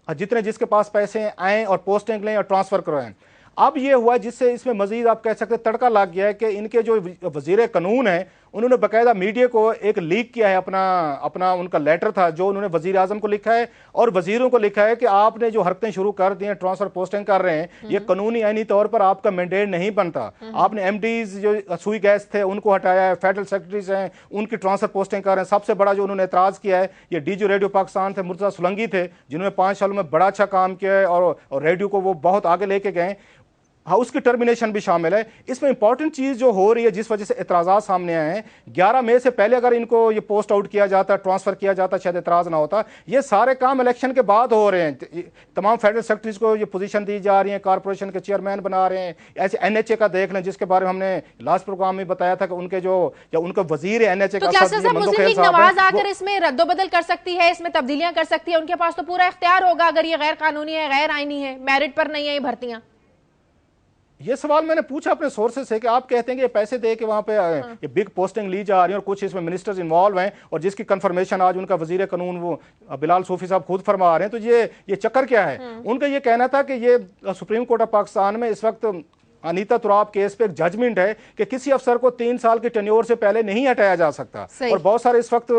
जितने जिसके पास पैसे आएँ और पोस्टिंग लें और ट्रांसफ़र करवाएं। अब ये हुआ जिससे इसमें मजीद आप कह सकते हैं तड़का लग गया है कि इनके जो वजीर कानून है उन्होंने बाकायदा मीडिया को एक लीक किया है अपना उनका लेटर था जो उन्होंने वजीर आजम को लिखा है और वजीरों को लिखा है कि आपने जो हरकतें शुरू कर दी हैं, ट्रांसफर पोस्टिंग कर रहे हैं, ये कानूनी आईनी तौर पर आपका मैंडेट नहीं बनता। आपने MDs जो सुई गैस थे उनको हटाया है, फेडरल सेक्रेटरीज हैं उनकी ट्रांसफर पोस्टिंग कर रहे हैं। सबसे बड़ा जो उन्होंने एतराज़ किया है ये DG रेडियो पाकिस्तान थे मुर्तज़ा सोलंकी थे जिन्होंने 5 सालों में बड़ा अच्छा काम किया है और रेडियो को वो बहुत आगे लेके गए। हाँ, उसकी टर्मिनेशन भी शामिल है। इसमें इंपॉर्टेंट चीज़ जो हो रही है जिस वजह से एतराज़ात सामने आए हैं, 11 मई से पहले अगर इनको ये पोस्ट आउट किया जाता, ट्रांसफ़र किया जाता, शायद एतराज़ ना होता। ये सारे काम इलेक्शन के बाद हो रहे हैं। तमाम फेडरल सेक्रेटरीज को ये पोजीशन दी जा रही है, कॉरपोरेशन के चेयरमैन बना रहे हैं। ऐसे NHA का देख लें जिसके बारे में हमने लास्ट प्रोग्राम में बताया था कि उनके जो या उनका वजीर है NHA का नवाज आकर इसमें रद्दोबदल कर सकती है, इसमें तब्दीलियां कर सकती है। उनके पास तो पूरा इख्तियार होगा अगर ये गैर कानूनी है, गैर आईनी है, मेरिट पर नहीं है ये भर्तियां। ये सवाल मैंने पूछा अपने सोर्सेस से कि आप कहते हैं कि ये पैसे दे के वहाँ पे ये बिग पोस्टिंग ली जा रही है और कुछ इसमें मिनिस्टर्स इन्वॉल्व हैं और जिसकी कंफर्मेशन आज उनका वजीर कानून वो बिलाल सूफी साहब खुद फरमा रहे हैं। तो ये चक्कर क्या है? उनका ये कहना था कि ये सुप्रीम कोर्ट ऑफ पाकिस्तान में इस वक्त अनीता तुराब केस पे एक जजमेंट है कि किसी अफसर को 3 साल के टेन्योर से पहले नहीं हटाया जा सकता। और बहुत सारे इस वक्त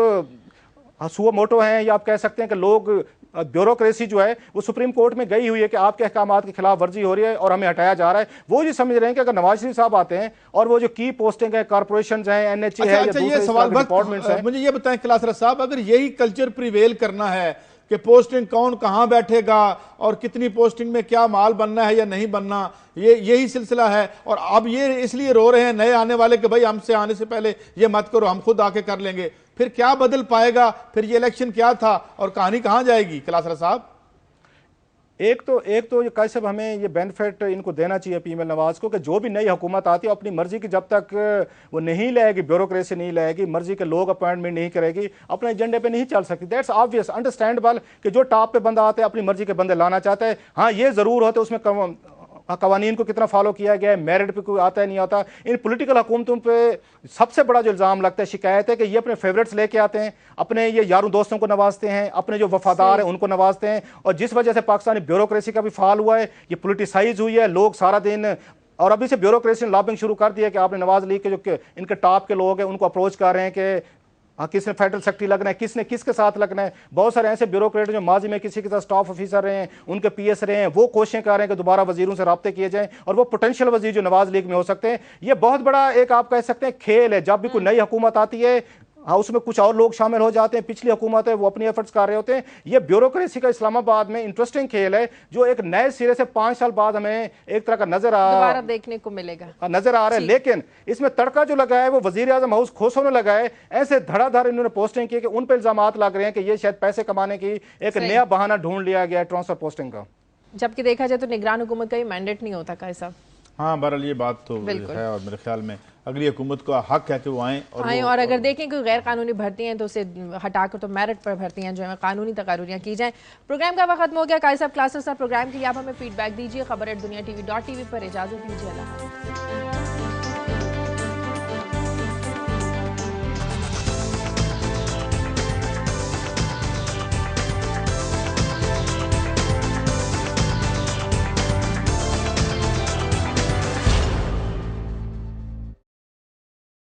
सुओ मोटो हैं या आप कह सकते हैं कि लोग ब्यूरोक्रेसी जो है वो सुप्रीम कोर्ट में गई हुई है कि आपके अहकामात की खिलाफ वर्जी हो रही है और हमें हटाया जा रहा है। वो ये समझ रहे हैं कि अगर नवाज शरीफ साहब आते हैं और वो जो की पोस्टिंग है, कॉर्पोरेशन है, NHA है या दूसरे डिपार्टमेंट्स हैं। मुझे ये बताएं क्लासर साहब, अगर यही कल्चर प्रिवेल करना है कि पोस्टिंग कौन कहां बैठेगा और कितनी पोस्टिंग में क्या माल बनना है या नहीं बनना, यही सिलसिला है और अब ये इसलिए रो रहे हैं नए आने वाले कि भाई हमसे आने से पहले ये मत करो, हम खुद आके कर लेंगे, फिर क्या बदल पाएगा? फिर ये इलेक्शन क्या था और कहानी कहां जाएगी? क्लासर साहब, एक तो ये कैसे हमें ये बेनिफिट इनको देना चाहिए PML नवाज को कि जो भी नई हुकूमत आती है अपनी मर्जी की जब तक वो नहीं लाएगी, ब्यूरोक्रेसी नहीं लाएगी, मर्जी के लोग अपॉइंटमेंट नहीं करेगी, अपने एजेंडे पे नहीं चल सकती। दैट्स ऑब्वियस, अंडरस्टैंडेबल कि जो टॉप पे बंदा आता है अपनी मर्जी के बंदे लाना चाहता है। हाँ, ये जरूर होता है उसमें कवानीन को कितना फॉलो किया गया है, मेरिट पे कोई आता है नहीं आता। इन पॉलिटिकल हुकूमतों पे सबसे बड़ा जो इल्ज़ाम लगता है, शिकायत है कि ये अपने फेवरेट्स लेके आते हैं, अपने ये यारों दोस्तों को नवाजते हैं, अपने जो वफादार हैं उनको नवाजते हैं। और जिस वजह से पाकिस्तानी ब्यूरोक्रेसी का भी फाल हुआ है, ये पोलिटिसाइज हुई है, लोग सारा दिन और अभी से ब्यूरोक्रेसी ने लॉबिंग शुरू कर दिया कि आपने नवाज लीग के जो इनके टॉप के लोग हैं उनको अप्रोच कर रहे हैं कि किसने फेडरल सेक्रेटरी लगना है, किसने किसके साथ लगना है। बहुत सारे ऐसे ब्यूरोक्रेट जो माजी में किसी के साथ स्टाफ ऑफिसर रहे हैं, उनके PS रहे हैं, वो कोशिशें कर रहे हैं कि दोबारा वजीरों से राब्ते किए जाएं और वो पोटेंशियल वजीर जो नवाज लीग में हो सकते हैं। ये बहुत बड़ा एक आप कह सकते हैं खेल है। जब भी कोई नई हुकूमत आती है, हाँ, उसमें कुछ और लोग शामिल हो जाते हैं, पिछली हुकूमत है वो अपनी एफर्ट्स कर रहे होते हैं। ये ब्यूरोक्रेसी का इस्लामाबाद में इंटरेस्टिंग खेल है जो एक नए सिरे से 5 साल बाद हमें एक तरह का दोबारा देखने को मिलेगा, नजर आ रहा है। लेकिन इसमें तड़का जो लगा है वो वजीर आजम हाउस खोसों ने लगा है। ऐसे धड़ाधड़ इन्होंने पोस्टिंग की कि उन पर इल्जामात लग रहे हैं कि ये शायद पैसे कमाने की एक नया बहाना ढूंढ लिया गया है ट्रांसफर पोस्टिंग का। जबकि देखा जाए तो निगरान हुकूमत का ही मैंडेट नहीं होता का साहब। हाँ, बहरहाल ये बात तो है और मेरे ख्याल में अगली हुकूमत का हक है कि वो आएँ और अगर देखें कि गैर कानूनी भर्ती हैं तो उसे हटाकर तो मेरिट पर भर्तियां जो है कानूनी तकारुरियां की जाएं। प्रोग्राम का वक्त खत्म हो गया। कायद साहब, क्लासेस साहब प्रोग्राम के लिए आप हमें फीडबैक दीजिए। खबर@दुनिया TV.tv पर इजाजत दीजिए। अल्लाह हाफ़िज़।